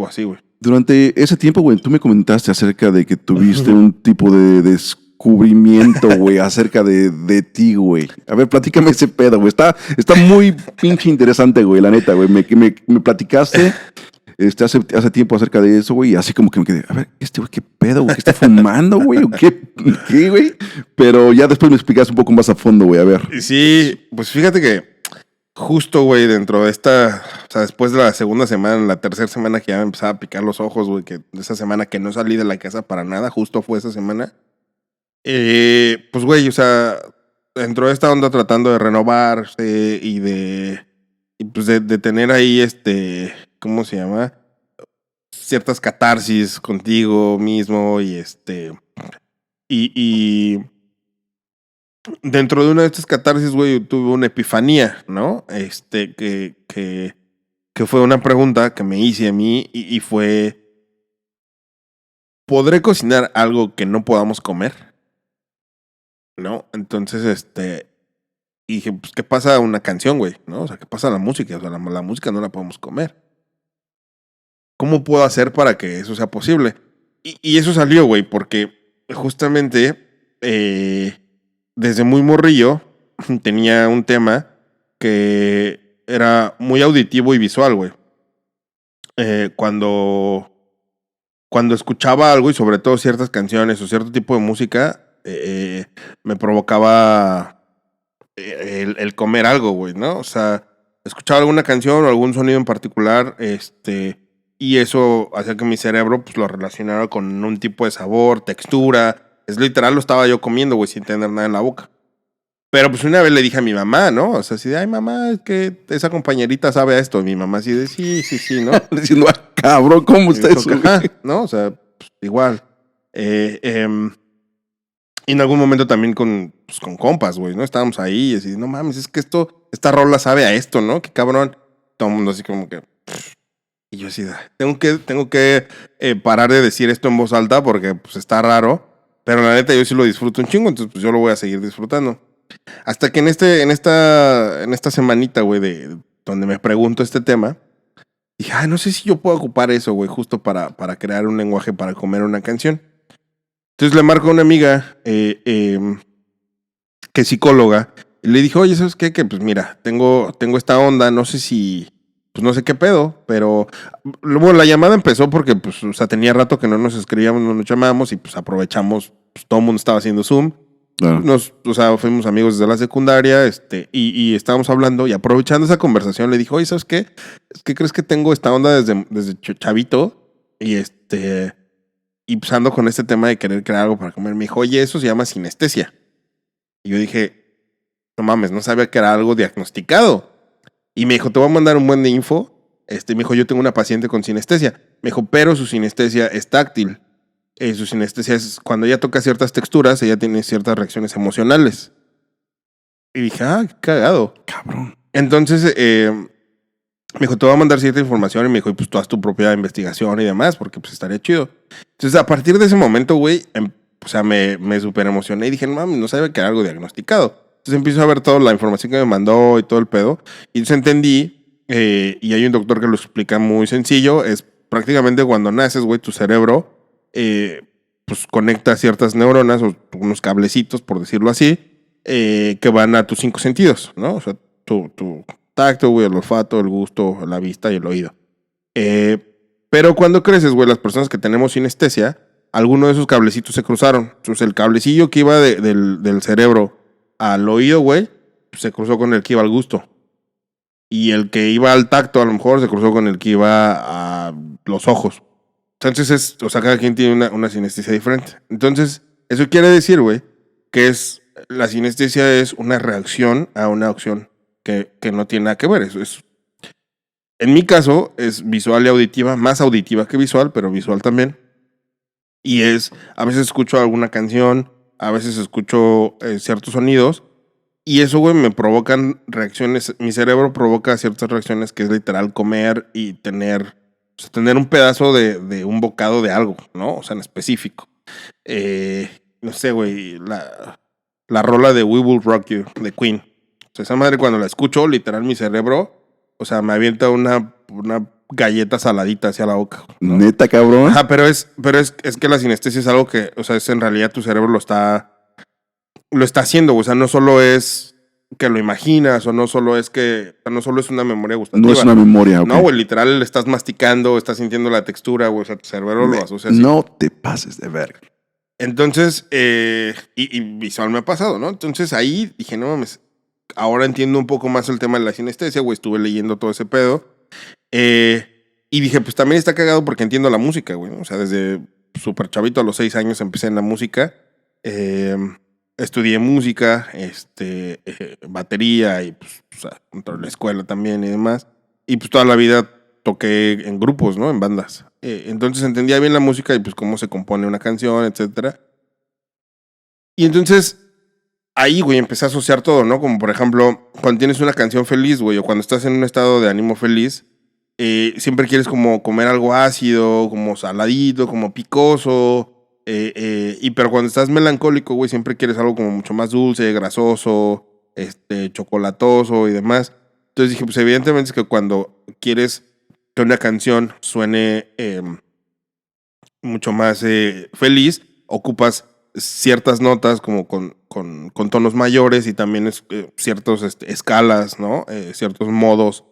así, güey. Durante ese tiempo, güey, tú me comentaste acerca de que tuviste un tipo de descubrimiento, güey, acerca de ti, güey. A ver, platícame ese pedo, güey. Está muy pinche interesante, güey, la neta, güey. Me platicaste hace tiempo acerca de eso, güey, y así como que me quedé, a ver, güey, ¿qué pedo, güey? ¿Qué está fumando, güey? ¿Qué, güey? Pero ya después me explicaste un poco más a fondo, güey, a ver. Sí, pues fíjate que justo, güey, dentro de o sea, después de la segunda semana, la tercera semana que ya me empezaba a picar los ojos, güey, que esa semana que no salí de la casa para nada, justo fue esa semana. Pues, güey, o sea, dentro de esta onda tratando de renovarse y pues de tener ahí, ¿cómo se llama? Ciertas catarsis contigo mismo y dentro de una de estas catarsis, güey, tuve una epifanía, ¿no? Que fue una pregunta que me hice a mí y fue, ¿podré cocinar algo que no podamos comer? ¿No? Entonces, y dije, pues, ¿qué pasa una canción, güey? ¿No? O sea, ¿qué pasa la música? O sea, la música no la podemos comer. ¿Cómo puedo hacer para que eso sea posible? Y eso salió, güey, porque justamente desde muy morrillo tenía un tema que era muy auditivo y visual, güey. Cuando escuchaba algo y sobre todo ciertas canciones o cierto tipo de música, me provocaba el comer algo, güey, ¿no? O sea, escuchaba alguna canción o algún sonido en particular, y eso hacía que mi cerebro pues lo relacionara con un tipo de sabor, textura. Es literal, lo estaba yo comiendo, güey, sin tener nada en la boca. Pero pues una vez le dije a mi mamá, ¿no? O sea, así de, ay, mamá, es que esa compañerita sabe a esto. Y mi mamá así de, sí, ¿no? Diciendo, cabrón, ¿cómo está eso? ¿No? O sea, pues, igual. Y en algún momento también con compas, güey, ¿no? Estábamos ahí y así, no mames, es que esta rola sabe a esto, ¿no? Qué cabrón. Todo el mundo así como que... Y yo así, tengo que parar de decir esto en voz alta porque pues está raro. Pero la neta yo sí lo disfruto un chingo, entonces pues yo lo voy a seguir disfrutando. Hasta que en esta semanita, güey, de donde me pregunto este tema, dije, no sé si yo puedo ocupar eso, güey, justo para crear un lenguaje para comer una canción. Entonces le marco a una amiga que es psicóloga y le dije, oye, ¿sabes qué? Que pues mira, tengo esta onda, no sé si, pues no sé qué pedo, pero bueno, la llamada empezó porque pues, o sea, tenía rato que no nos escribíamos, no nos llamábamos y pues aprovechamos, pues todo el mundo estaba haciendo Zoom. Claro. O sea, fuimos amigos desde la secundaria, y estábamos hablando y aprovechando esa conversación le dijo, oye, ¿sabes qué? ¿Qué crees que tengo esta onda desde chavito? Y y pues ando con este tema de querer crear algo para comer. Me dijo, oye, eso se llama sinestesia. Y yo dije, no mames, no sabía que era algo diagnosticado. Y me dijo, te voy a mandar un buen de info. Me dijo, yo tengo una paciente con sinestesia. Me dijo, pero su sinestesia es táctil. Su sinestesia es cuando ella toca ciertas texturas, ella tiene ciertas reacciones emocionales. Y dije, qué cagado. Cabrón. Entonces, me dijo, te voy a mandar cierta información. Y me dijo, y pues tú haz tu propia investigación y demás, porque pues estaría chido. Entonces, a partir de ese momento, güey, o sea, me súper emocioné y dije, no mames, no sabía que era algo diagnosticado. Entonces empiezo a ver toda la información que me mandó y todo el pedo. Y entonces entendí, y hay un doctor que lo explica muy sencillo, es prácticamente cuando naces, güey, tu cerebro pues conecta ciertas neuronas o unos cablecitos, por decirlo así, que van a tus 5 sentidos, ¿no? O sea, tu tacto, güey, el olfato, el gusto, la vista y el oído. Pero cuando creces, güey, las personas que tenemos sinestesia, algunos de esos cablecitos se cruzaron. Entonces, el cablecillo que iba del cerebro al oído, güey, se cruzó con el que iba al gusto. Y el que iba al tacto, a lo mejor, se cruzó con el que iba a los ojos. Entonces, cada quien tiene una sinestesia diferente. Entonces, eso quiere decir, güey, que la sinestesia es una reacción a una opción que no tiene nada que ver. Eso es. En mi caso, es visual y auditiva, más auditiva que visual, pero visual también. Y a veces escucho alguna canción, a veces escucho ciertos sonidos, y eso, güey, me provocan reacciones. Mi cerebro provoca ciertas reacciones que es literal comer y tener un pedazo de un bocado de algo, ¿no? O sea, en específico. No sé, güey, la rola de We Will Rock You, de Queen. O sea, esa madre cuando la escucho, literal mi cerebro, o sea, me avienta una galleta saladita hacia la boca, ¿no? Neta, cabrón. Ajá, pero es que la sinestesia es algo que, o sea, es en realidad tu cerebro lo está haciendo, o sea, no solo es que lo imaginas, o no solo es una memoria gustativa. No es una memoria, okay. No, güey, literal estás masticando, estás sintiendo la textura, güey, o sea, tu cerebro lo asocia así. No te pases de verga. Entonces, y visual me ha pasado, ¿no? Entonces ahí dije, no mames, ahora entiendo un poco más el tema de la sinestesia, güey, estuve leyendo todo ese pedo. Y dije, pues también está cagado porque entiendo la música, güey. O sea, desde súper chavito, a los 6 años empecé en la música. Estudié música, batería y pues, o sea, entré a la escuela también y demás. Y pues toda la vida toqué en grupos, ¿no? En bandas. Entonces entendía bien la música y pues cómo se compone una canción, etcétera. Y entonces ahí, güey, empecé a asociar todo, ¿no? Como por ejemplo, cuando tienes una canción feliz, güey, o cuando estás en un estado de ánimo feliz, siempre quieres como comer algo ácido, como saladito, como picoso. Pero cuando estás melancólico, güey, siempre quieres algo como mucho más dulce, grasoso, chocolatoso y demás. Entonces dije, pues evidentemente es que cuando quieres que una canción suene mucho más feliz, ocupas ciertas notas como con tonos mayores y también ciertas escalas, ¿no? Ciertos modos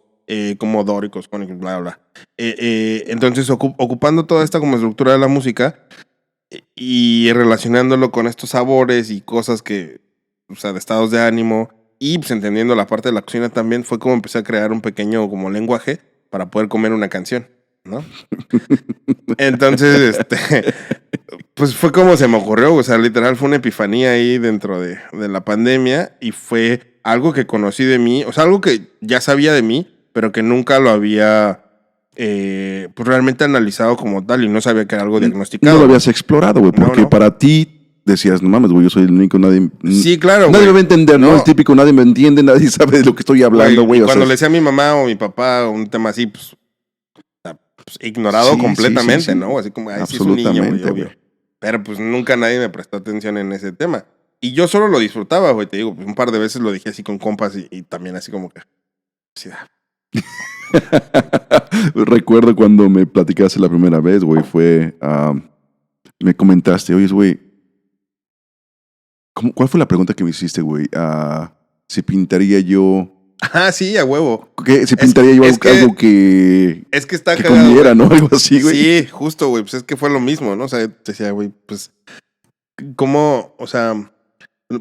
como dóricos, cónicos, bla, bla. Entonces, ocupando toda esta como estructura de la música y relacionándolo con estos sabores y cosas que, o sea, de estados de ánimo y pues entendiendo la parte de la cocina también, fue como empecé a crear un pequeño como lenguaje para poder comer una canción, ¿no? Entonces, pues fue como se me ocurrió, o sea, literal fue una epifanía ahí dentro de la pandemia y fue algo que conocí de mí, o sea, algo que ya sabía de mí, pero que nunca lo había pues realmente analizado como tal y no sabía que era algo diagnosticado. No lo habías explorado, güey, porque no. Para ti decías, no mames, güey, yo soy el único, nadie... Sí, claro, nadie me va a entender, ¿no? El típico, nadie me entiende, nadie sabe de lo que estoy hablando, güey. Cuando le decía a mi mamá o mi papá un tema así, pues ignorado completamente, ¿no? Así como, ay, sí es un niño, güey, obvio. Pero pues nunca nadie me prestó atención en ese tema. Y yo solo lo disfrutaba, güey, te digo, pues un par de veces lo dije así con compas y también así como que... Sí, recuerdo cuando me platicaste la primera vez, güey, me comentaste, oye, güey, ¿cuál fue la pregunta que me hiciste, güey? Si pintaría yo... Ah, sí, a huevo. ¿Qué? Si pintaría yo algo que... Es que está que cagado, comiera, ¿no? Algo así, güey. Sí, justo, güey, pues es que fue lo mismo, ¿no? O sea, te decía, güey, pues, ¿cómo, o sea...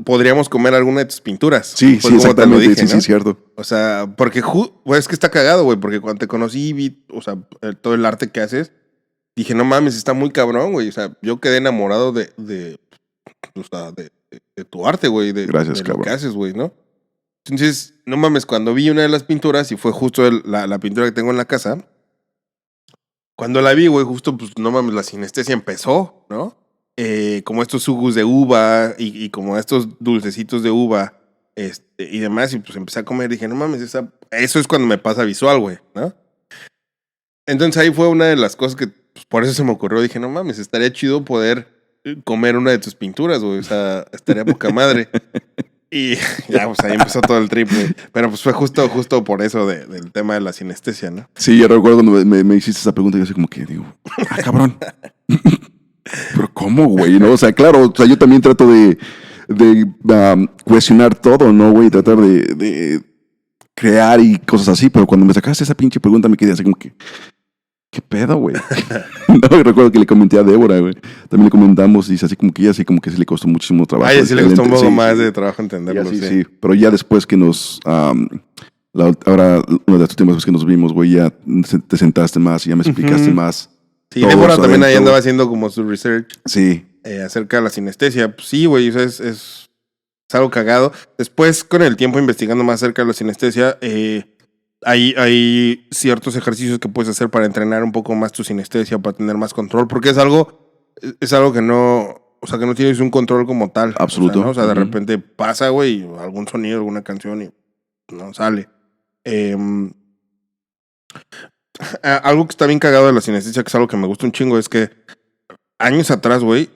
podríamos comer alguna de tus pinturas? Sí, sí, exactamente, dije, sí, ¿no? Sí, cierto. O sea, porque, güey, es que está cagado, güey, porque cuando te conocí y vi, o sea, todo el arte que haces, dije, no mames, está muy cabrón, güey. O sea, yo quedé enamorado de tu arte, güey, gracias, de lo que haces, güey, ¿no? Entonces, no mames, cuando vi una de las pinturas, y fue justo la pintura que tengo en la casa, cuando la vi, güey, justo, pues, no mames, la sinestesia empezó, ¿no? Como estos jugos de uva y como estos dulcecitos de uva y demás, y pues empecé a comer y dije, no mames, eso es cuando me pasa visual, güey, ¿no? Entonces ahí fue una de las cosas que, pues, por eso se me ocurrió, dije, no mames, estaría chido poder comer una de tus pinturas, güey, o sea, estaría poca madre. Y ya, pues ahí empezó todo el trip, güey. Pero pues fue justo por eso del tema de la sinestesia, ¿no? Sí, yo recuerdo cuando me hiciste esa pregunta, yo así como que digo, cabrón. Pero ¿cómo, güey? ¿No? O sea, claro, o sea, yo también trato de... cuestionar todo, ¿no, güey? Tratar de crear y cosas así. Pero cuando me sacaste esa pinche pregunta me quedé así como que, ¿qué pedo, güey? No, y recuerdo que le comenté a Débora, güey. También le comentamos y es así como que ella sí como que sí le costó muchísimo trabajo. Ay, sí le costó un poco Sí, más sí. de trabajo entenderlo, Sí, sí. sí. Pero ya después que ahora, una de las últimas veces que nos vimos, güey, ya te sentaste más y ya me explicaste más. Sí, todo Débora eso también ahí adentro, andaba güey. haciendo como su research Sí. acerca de la sinestesia. Pues sí, güey, o sea, es algo cagado. Después, con el tiempo investigando más acerca de la sinestesia, hay ciertos ejercicios que puedes hacer para entrenar un poco más tu sinestesia, para tener más control, porque es algo que no, o sea, que no tienes un control como tal. Absoluto. O sea, ¿no? O sea, de Ujú. repente pasa, güey, algún sonido, alguna canción y no sale. Algo que está bien cagado de la sinestesia, que es algo que me gusta un chingo, es que años atrás, güey,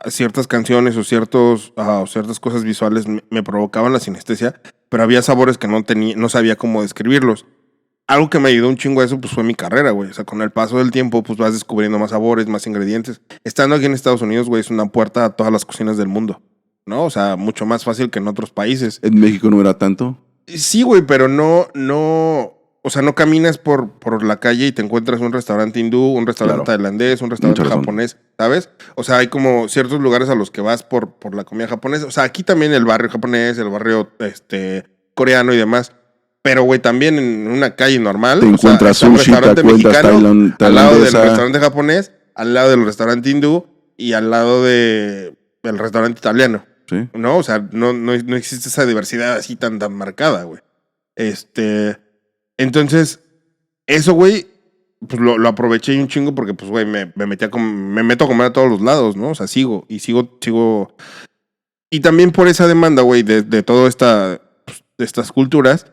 ciertas canciones o ciertas cosas visuales me provocaban la sinestesia, pero había sabores que no sabía cómo describirlos. Algo que me ayudó un chingo a eso, pues fue mi carrera, güey. O sea, con el paso del tiempo, pues vas descubriendo más sabores, más ingredientes. Estando aquí en Estados Unidos, güey, es una puerta a todas las cocinas del mundo, ¿no? O sea, mucho más fácil que en otros países. En México no era tanto. Sí, güey, pero o sea, no caminas por la calle y te encuentras un restaurante hindú, un restaurante Claro. tailandés, un restaurante Mucha razón. japonés, ¿sabes? O sea, hay como ciertos lugares a los que vas por la comida japonesa. O sea, aquí también el barrio japonés, el barrio coreano y demás. Pero, güey, también en una calle normal, Te o sea, encuentras está un sushi, te restaurante encuentras mexicano al lado del tailandesa. restaurante japonés, al lado del restaurante hindú y al lado del restaurante italiano. Sí. ¿No? O sea, no existe esa diversidad así tan marcada, güey. Entonces, eso, güey, pues lo aproveché un chingo porque, pues, güey, me meto a comer a todos los lados, ¿no? O sea, sigo. Y también por esa demanda, güey, de toda de estas culturas,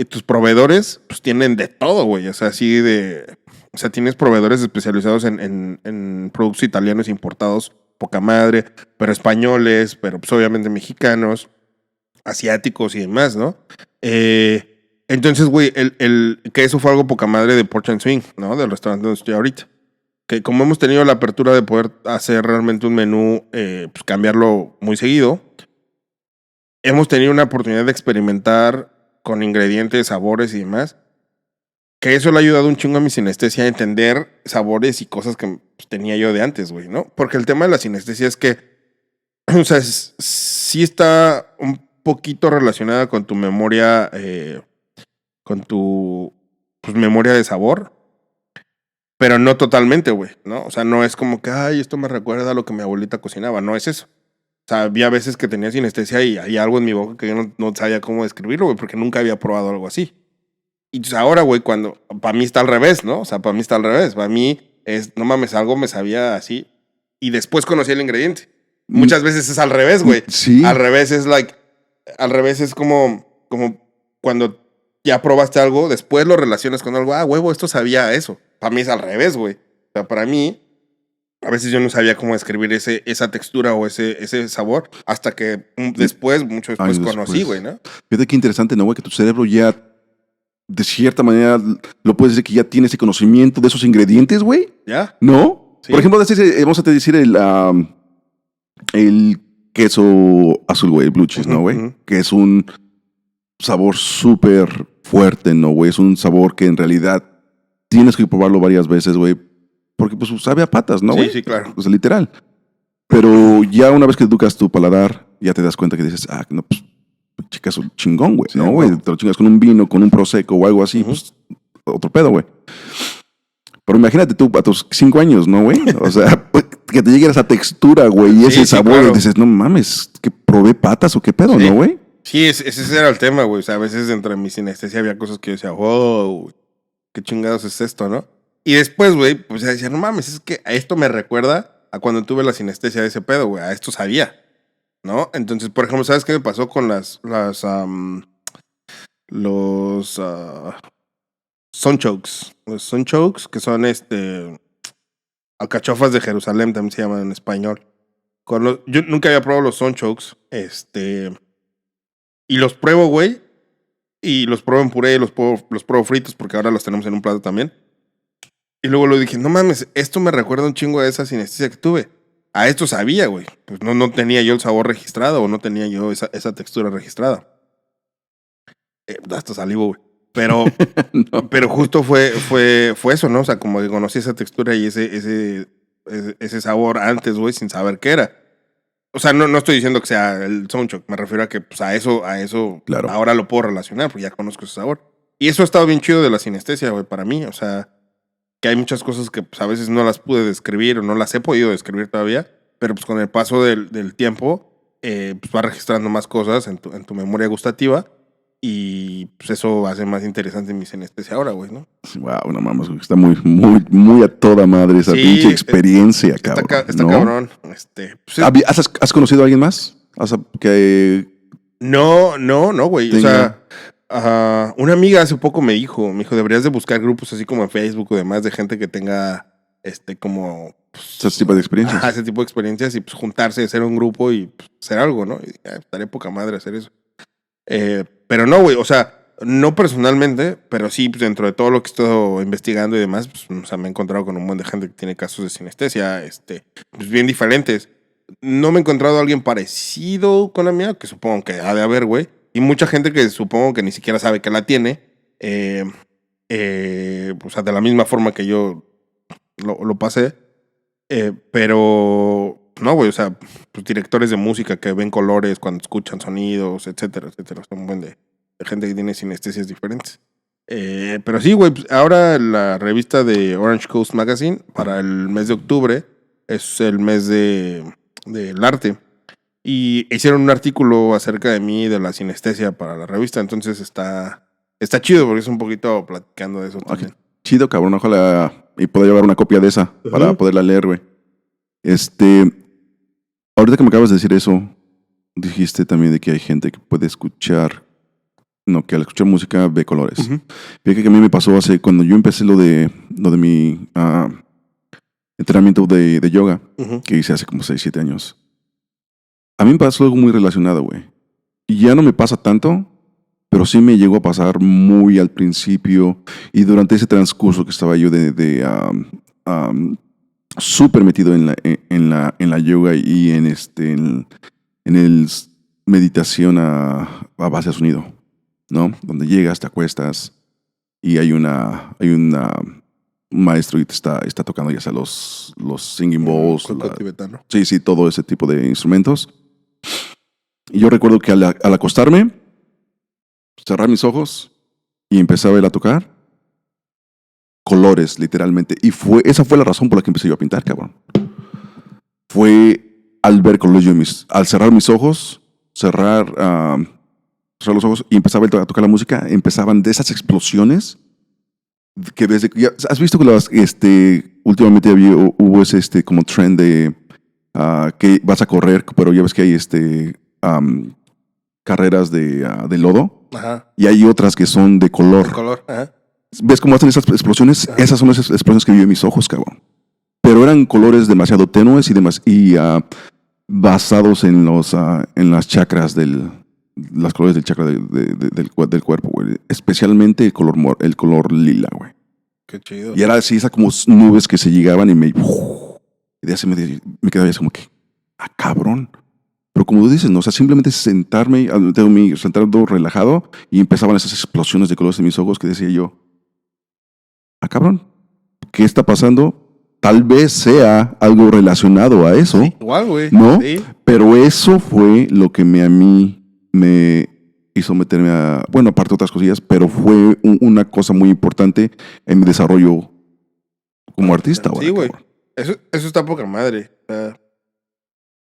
tus proveedores, pues, tienen de todo, güey. O sea, o sea, tienes proveedores especializados en productos italianos importados, poca madre, pero españoles, pero pues obviamente mexicanos, asiáticos y demás, ¿no? Entonces, güey, que eso fue algo poca madre de Porch and Swing, ¿no? Del restaurante donde estoy ahorita. Que como hemos tenido la apertura de poder hacer realmente un menú, pues cambiarlo muy seguido, hemos tenido una oportunidad de experimentar con ingredientes, sabores y demás, que eso le ha ayudado un chingo a mi sinestesia a entender sabores y cosas que pues, tenía yo de antes, güey, ¿no? Porque el tema de la sinestesia es que, o sea, sí está un poquito relacionada con tu memoria, con tu pues, memoria de sabor, pero no totalmente, güey, ¿no? O sea, no es como que, ay, esto me recuerda a lo que mi abuelita cocinaba, no es eso. O sea, había veces que tenía sinestesia y hay algo en mi boca que yo no sabía cómo describirlo, güey, porque nunca había probado algo así. Y entonces ahora, güey, para mí está al revés, ¿no? O sea, para mí está al revés. Para mí no mames, algo me sabía así. Y después conocí el ingrediente. Muchas veces es al revés, güey. Sí. Al revés es como cuando ya probaste algo, después lo relacionas con algo. Ah, huevo, esto sabía a eso. Para mí es al revés, güey. O sea, para mí, a veces yo no sabía cómo describir esa textura o ese sabor hasta que mucho después Años conocí, después. güey, ¿no? Fíjate qué interesante, ¿no, güey? Que tu cerebro ya, de cierta manera, lo puedes decir que ya tiene ese conocimiento de esos ingredientes, güey. ¿Ya? ¿No? Sí. Por ejemplo, vamos a decir el queso azul, güey, el blue cheese, ¿no, güey? Ujú. Que es un sabor súper fuerte, ¿no, güey? Es un sabor que en realidad tienes que probarlo varias veces, güey. Porque pues sabe a patas, ¿no, Sí, güey? sí, claro. O sea, literal. Pero ya una vez que educas tu paladar, ya te das cuenta que dices, no, pues, chicas, un chingón, güey, Sí, ¿no, güey? güey. Te lo chingas con un vino, con un prosecco o algo así, pues, otro pedo, güey. Pero imagínate tú a tus 5 años, ¿no, güey? O sea, que te llegue esa textura, güey, y ese Sí, sabor, claro. y dices, no mames, que probé patas o qué pedo, Sí. ¿no, güey? Sí, ese era el tema, güey. O sea, a veces entre mi sinestesia había cosas que yo decía, wow, qué chingados es esto, ¿no? Y después, güey, pues ya decía, no mames, es que a esto me recuerda a cuando tuve la sinestesia de ese pedo, güey. A esto sabía, ¿no? Entonces, por ejemplo, ¿sabes qué me pasó con los sunchokes? Los sunchokes, que son alcachofas de Jerusalén, también se llaman en español. Yo nunca había probado los sunchokes, y los pruebo, güey, y los pruebo en puré y los pruebo fritos porque ahora los tenemos en un plato también. Y luego lo dije, no mames, esto me recuerda un chingo a esa sinestesia que tuve. a esto sabía, güey. Pues no tenía yo el sabor registrado o no tenía yo esa textura registrada. Hasta salivo, güey. Pero, No. pero justo fue eso, ¿no? O sea, como que conocí esa textura y ese sabor antes, güey, sin saber qué era. O sea, no estoy diciendo que sea el soundtrack, me refiero a que pues, a eso Claro. ahora lo puedo relacionar, porque ya conozco ese sabor. Y eso ha estado bien chido de la sinestesia, güey, para mí. O sea, que hay muchas cosas que pues, a veces no las pude describir o no las he podido describir todavía, pero pues con el paso del tiempo, pues vas registrando más cosas en tu memoria gustativa y pues eso hace más interesante mi sinestesia ahora, güey, ¿no? Wow, no mames, güey. Está muy a toda madre esa Sí, pinche experiencia, cabrón. Está ¿no? cabrón. Pues, ¿Has conocido a alguien más? No, güey. O Tenga- sea, una amiga hace poco me dijo, deberías de buscar grupos así como en Facebook o demás de gente que tenga, como... pues, ese tipo de experiencias. ese tipo de experiencias y pues juntarse, hacer un grupo y pues, hacer algo, ¿no? Y, estaría poca madre hacer eso. Pero no, güey, o sea, no personalmente, pero sí, pues dentro de todo lo que he estado investigando y demás, pues, o sea, me he encontrado con un montón de gente que tiene casos de sinestesia, pues bien diferentes. No me he encontrado a alguien parecido con la mía, que supongo que ha de haber, güey. Y mucha gente que supongo que ni siquiera sabe que la tiene. O sea, de la misma forma que yo lo pasé. Pero, no, güey, o sea, pues directores de música que ven colores cuando escuchan sonidos, etcétera, etcétera. Son un buen de gente que tiene sinestesias diferentes. Pero sí, güey, pues ahora la revista de Orange Coast Magazine para el mes de octubre es el mes del arte. Y hicieron un artículo acerca de mí, de la sinestesia para la revista. Entonces está chido porque es un poquito platicando de eso también. Chido, cabrón. Ojalá y pueda llevar una copia de esa para poderla leer, güey. Ahorita que me acabas de decir eso, dijiste también de que hay gente que puede escuchar, no, que al escuchar música ve colores. Fíjate que a mí me pasó cuando yo empecé lo de mi entrenamiento de yoga, que hice hace como 6, 7 años. A mí me pasó algo muy relacionado, güey. Y ya no me pasa tanto, pero sí me llegó a pasar muy al principio y durante ese transcurso que estaba yo súper metido en la yoga y en el meditación a base de sonido, ¿no? Donde llegas, te acuestas y hay un maestro y te está tocando ya sea los singing bowls, Cuenco tibetano. sí, todo ese tipo de instrumentos. Y yo recuerdo que al acostarme, cerrar mis ojos y empezaba él a tocar colores, literalmente. Y esa fue la razón por la que empecé yo a pintar, cabrón. Fue al ver colores, al cerrar mis ojos, cerrar los ojos y empezaba él a tocar la música, empezaban de esas explosiones que ¿has visto que últimamente hubo ese como trend de que vas a correr, pero ya ves que hay carreras de lodo? Ajá. Y hay otras que son de color. De color, ajá. ¿Ves cómo hacen esas explosiones? Ajá. Esas son esas explosiones que vi en mis ojos, cabrón. Pero eran colores demasiado tenues y basados en las chakras las colores del chakra del cuerpo, güey. Especialmente el color lila, güey. Qué chido. Y era así, esas como nubes que se llegaban y y de así me quedaba así como que, cabrón. Pero como tú dices, ¿no? O sea, simplemente sentarme relajado y empezaban esas explosiones de colores en mis ojos que decía yo, cabrón, ¿qué está pasando? Tal vez sea algo relacionado a eso. Sí, igual, güey. ¿No? Sí. Pero eso fue lo que a mí me hizo meterme bueno, aparte de otras cosillas, pero fue una cosa muy importante en mi desarrollo como artista. Sí, güey. Eso está poca madre.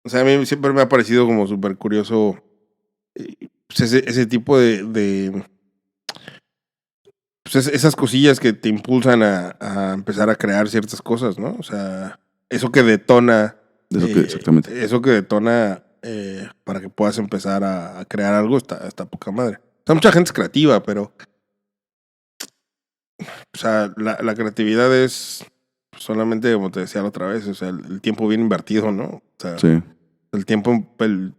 O sea, a mí siempre me ha parecido como súper curioso pues ese tipo de pues esas cosillas que te impulsan a empezar a crear ciertas cosas, ¿no? O sea, eso que detona. Exactamente. Eso que detona para que puedas empezar a crear algo está poca madre. O sea, mucha gente es creativa, pero o sea, la creatividad es solamente, como te decía la otra vez, o sea, el tiempo bien invertido, ¿no? O sea, sí. El tiempo, el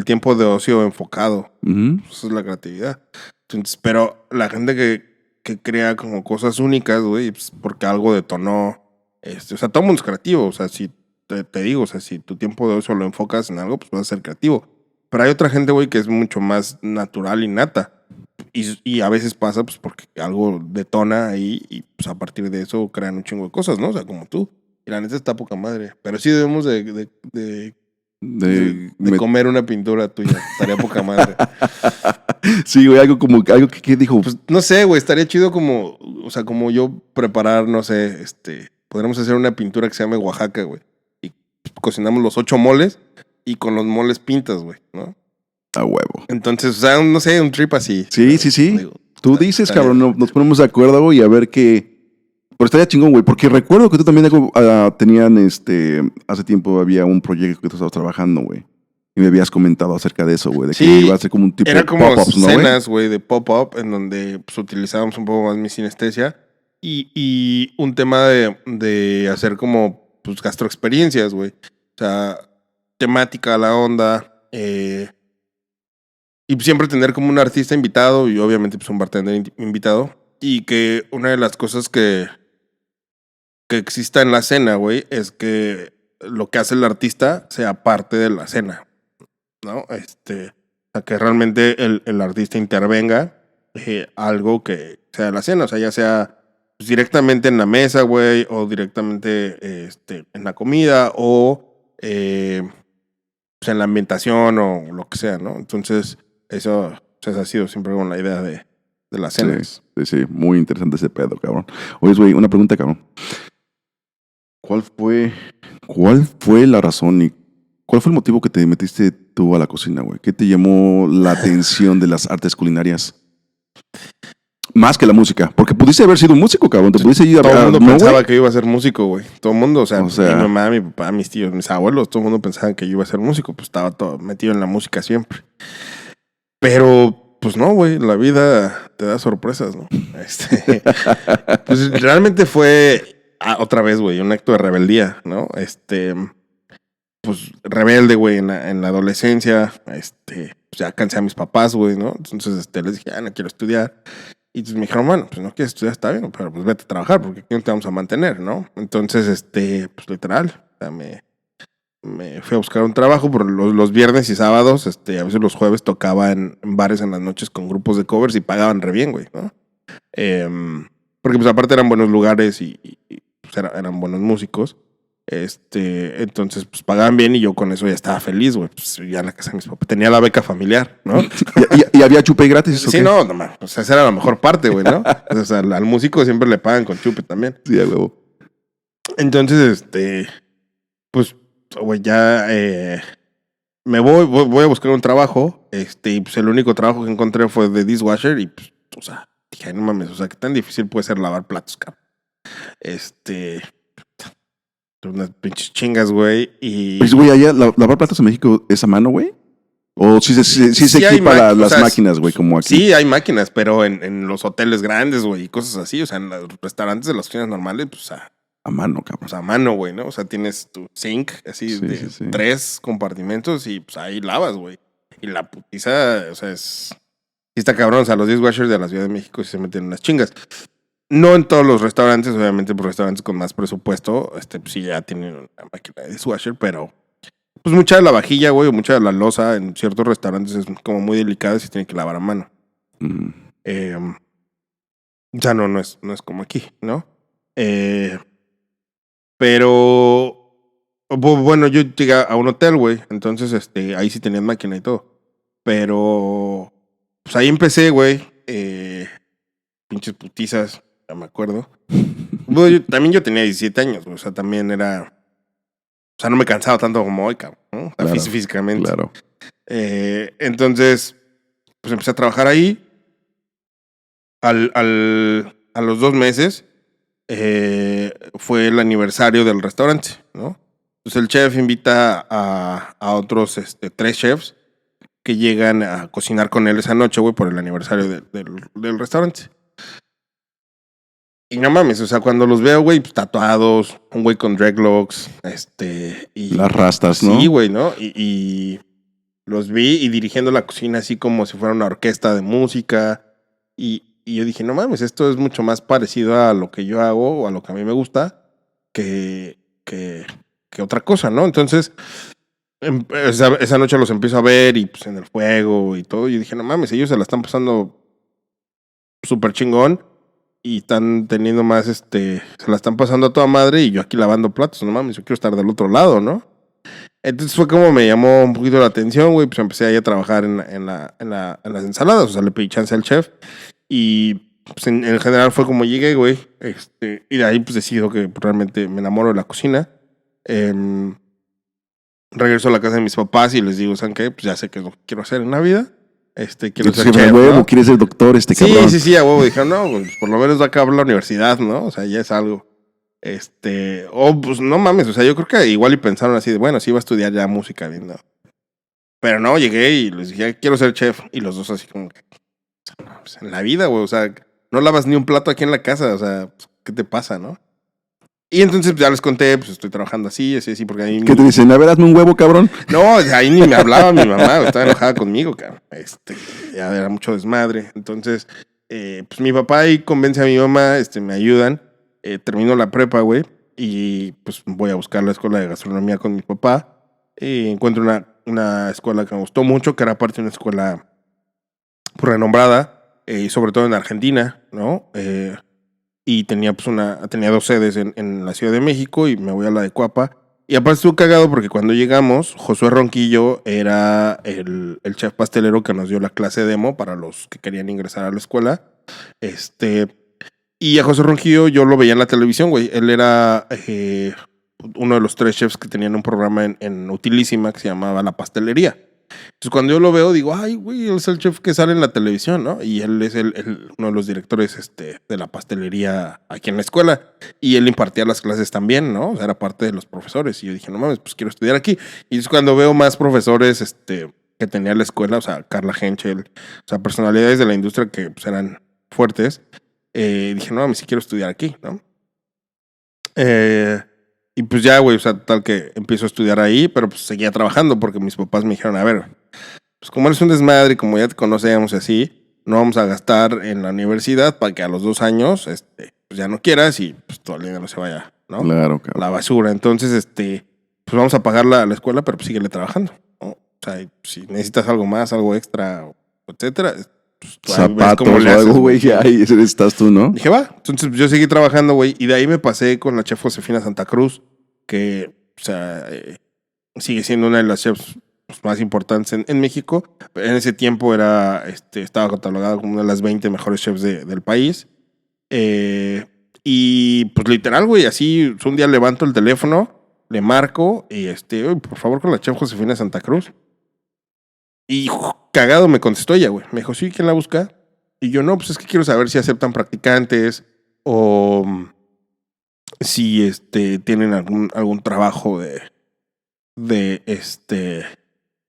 tiempo de ocio enfocado. Eso es la creatividad. Entonces, pero la gente que crea como cosas únicas, güey, pues porque algo detonó. O sea, todo el mundo es creativo. O sea, si te digo, o sea, si tu tiempo de ocio lo enfocas en algo, pues vas a ser creativo. Pero hay otra gente, güey, que es mucho más natural y nata. Y a veces pasa, pues, porque algo detona ahí y, pues, a partir de eso crean un chingo de cosas, ¿no? O sea, como tú. Y la neta está poca madre. Pero sí debemos de comer una pintura tuya. Estaría poca madre. Sí, güey, algo que dijo. Pues no sé, güey, estaría chido como, o sea, como yo preparar, no sé, podríamos hacer una pintura que se llame Oaxaca, güey. Y cocinamos los 8 moles y con los moles pintas, güey, ¿no? A huevo. Entonces, o sea, no sé, un trip así. Sí. Digo, Tú dices, cabrón, nos ponemos de acuerdo, güey, a ver qué. Pero estaría chingón, güey, porque recuerdo que tú también tenían, hace tiempo había un proyecto que tú estabas trabajando, güey. Y me habías comentado acerca de eso, güey, de que iba a ser como un tipo era de como pop-ups, ¿no, güey? escenas, güey, de pop-up en donde pues, utilizábamos un poco más mi sinestesia y un tema de hacer como pues gastroexperiencias, güey. O sea, temática, la onda, y siempre tener como un artista invitado y obviamente pues un bartender invitado. Y que una de las cosas que exista en la cena, güey, es que lo que hace el artista sea parte de la cena, ¿no? O sea, que realmente el artista intervenga algo que sea de la cena, o sea, ya sea pues, directamente en la mesa, güey, o directamente en la comida, o pues, en la ambientación, o lo que sea, ¿no? Entonces, eso pues, ha sido siempre con la idea de las cenas. Sí, muy interesante ese pedo, cabrón. Oye, güey, una pregunta, cabrón. ¿Cuál fue la razón y cuál fue el motivo que te metiste tú a la cocina, güey? ¿Qué te llamó la atención de las artes culinarias? Más que la música. Porque pudiste haber sido músico, cabrón. Te pudiste ir a... Todo el mundo ¿no, pensaba güey? que yo iba a ser músico, güey. Todo el mundo, o sea, O sea- mi mamá, mi papá, mis tíos, mis abuelos, todo el mundo pensaba que yo iba a ser músico. Pues estaba todo metido en la música siempre. Pero, pues no, güey, la vida te da sorpresas, ¿no? Pues realmente fue, otra vez, güey, un acto de rebeldía, ¿no? Pues rebelde, güey, en la adolescencia, pues ya cansé a mis papás, güey, ¿no? Entonces, les dije, no quiero estudiar. Y entonces me dijeron, bueno, pues no quieres estudiar, está bien, pero pues vete a trabajar, porque aquí no te vamos a mantener, ¿no? Entonces, pues literal, o sea, me fui a buscar un trabajo por los viernes y sábados, a veces los jueves tocaba en bares en las noches con grupos de covers y pagaban re bien, güey, ¿no? Porque pues aparte eran buenos lugares y pues, eran buenos músicos. Entonces pues pagaban bien y yo con eso ya estaba feliz, güey. Pues ya en la casa de mis papás tenía la beca familiar, ¿no? ¿Y había chupe gratis? ¿O Sí, qué? no, o sea, esa era la mejor parte, güey, ¿no? O sea, al músico siempre le pagan con chupe también. Sí, a huevo. Entonces, pues, güey, ya me voy a buscar un trabajo, y pues el único trabajo que encontré fue de dishwasher y pues, o sea, dije, no mames, o sea, qué tan difícil puede ser lavar platos, cabrón. Unas pinches chingas, güey, y... Pues, güey, allá lavar platos en México es a mano, güey. ¿O sí se hay equipa o las sea, máquinas, güey, como aquí? Sí, hay máquinas, pero en los hoteles grandes, güey, y cosas así, o sea, en los restaurantes de las cocinas normales, pues, A mano, cabrón. o sea, a mano, güey, ¿no? O sea, tienes tu sink, así, Sí, de sí. 3 compartimentos y pues ahí lavas, güey. Y la putiza, o sea, sí está cabrón. O sea, los dishwashers de la Ciudad de México sí se meten unas chingas. No en todos los restaurantes, obviamente, por restaurantes con más presupuesto, pues sí ya tienen una máquina de dishwasher, pero pues mucha de la vajilla, güey, o mucha de la loza en ciertos restaurantes es como muy delicada y se tiene que lavar a mano. Mm. O sea, no es como aquí, ¿no? Pero bueno, yo llegué a un hotel, güey. Entonces, ahí sí tenían máquina y todo. Pero pues ahí empecé, güey. Pinches putizas, ya me acuerdo. Bueno, también yo tenía 17 años, güey. O sea, también era... O sea, no me cansaba tanto como hoy, cabrón, ¿no? O sea, Claro, físicamente. Claro. Entonces, pues empecé a trabajar ahí. A los 2 meses fue el aniversario del restaurante, ¿no? Entonces el chef invita a otros 3 chefs que llegan a cocinar con él esa noche, güey, por el aniversario del restaurante. Y no mames, o sea, cuando los veo, güey, pues, tatuados, un güey con dreadlocks, y... Las rastas, ¿no? Sí, güey, ¿no? Y los vi y dirigiendo la cocina así como si fuera una orquesta de música. Y yo dije, no mames, esto es mucho más parecido a lo que yo hago o a lo que a mí me gusta que que otra cosa, ¿no? Entonces, esa noche los empiezo a ver y pues en el fuego y todo. Y yo dije, no mames, ellos se la están pasando súper chingón y están teniendo más, se la están pasando a toda madre y yo aquí lavando platos, no mames, yo quiero estar del otro lado, ¿no? Entonces fue como me llamó un poquito la atención, güey, pues empecé ahí a trabajar en las ensaladas, o sea, le pedí chance al chef y pues en general fue como llegué, güey, y de ahí pues decido que realmente me enamoro de la cocina. Regreso a la casa de mis papás y les digo, ¿saben qué? Pues ya sé qué es lo que quiero hacer en la vida. Quiero ser chef, huevo, ¿no? ¿quieres ser doctor cabrón? Sí, a huevo. Dijeron, no, pues por lo menos va a acabar la universidad, ¿no? O sea, ya es algo. Pues no mames, o sea, yo creo que igual y pensaron así de, bueno, sí iba a estudiar ya música, bien, ¿no? Pero no, llegué y les dije, quiero ser chef. Y los dos así como que, pues en la vida, güey, o sea, no lavas ni un plato aquí en la casa, o sea, pues, ¿qué te pasa, no? Y entonces ya les conté, pues estoy trabajando así, porque ahí... ¿Qué te dicen? A ver, hazme un huevo, cabrón. No, ahí ni me hablaba mi mamá, estaba enojada conmigo, cabrón. Ya era mucho desmadre. Entonces, pues mi papá ahí convence a mi mamá, me ayudan. Termino la prepa, güey, y pues voy a buscar la escuela de gastronomía con mi papá. Encuentro una escuela que me gustó mucho, que era parte de una escuela pues, renombrada, sobre todo en Argentina, ¿no? Y tenía pues tenía 2 sedes en la Ciudad de México y me voy a la de Cuapa. Y aparte estuvo cagado porque cuando llegamos, Josué Ronquillo era el chef pastelero que nos dio la clase demo para los que querían ingresar a la escuela. Y a José Ronquillo yo lo veía en la televisión, güey. Él era uno de los 3 chefs que tenían un programa en Utilísima que se llamaba La Pastelería. Entonces cuando yo lo veo digo, ay, güey, él es el chef que sale en la televisión, ¿no? Y él es uno de los directores de la pastelería aquí en la escuela. Y él impartía las clases también, ¿no? O sea, era parte de los profesores. Y yo dije, no mames, pues quiero estudiar aquí. Y es cuando veo más profesores que tenía la escuela, o sea, Carla Henschel, o sea, personalidades de la industria que pues, eran fuertes. Dije, no mames, sí quiero estudiar aquí, ¿no? Y pues ya, güey, o sea, tal que empiezo a estudiar ahí, pero pues seguía trabajando porque mis papás me dijeron, a ver, pues como eres un desmadre y como ya te conocemos y así, no vamos a gastar en la universidad para que a los 2 años, pues ya no quieras y pues todo el dinero se vaya, ¿no? Claro, cabrón. La basura. Entonces, pues vamos a pagar la escuela, pero pues síguele trabajando, ¿no? O sea, si necesitas algo más, algo extra, etcétera, pues tú ahí ves Zapatos cómo o le haces, algo, güey, ya ahí estás tú, ¿no? Dije, va. Entonces yo seguí trabajando, güey. Y de ahí me pasé con la chef Josefina Santa Cruz, que, o sea, sigue siendo una de las chefs pues, más importantes en México. En ese tiempo estaba catalogada como una de las 20 mejores chefs del país. Y pues literal, güey, así un día levanto el teléfono, le marco y "Oye, por favor, con la chef Josefina Santa Cruz". Y cagado me contestó ella, güey. Me dijo, sí, ¿quién la busca? Y yo, no, pues es que quiero saber si aceptan practicantes o si tienen algún trabajo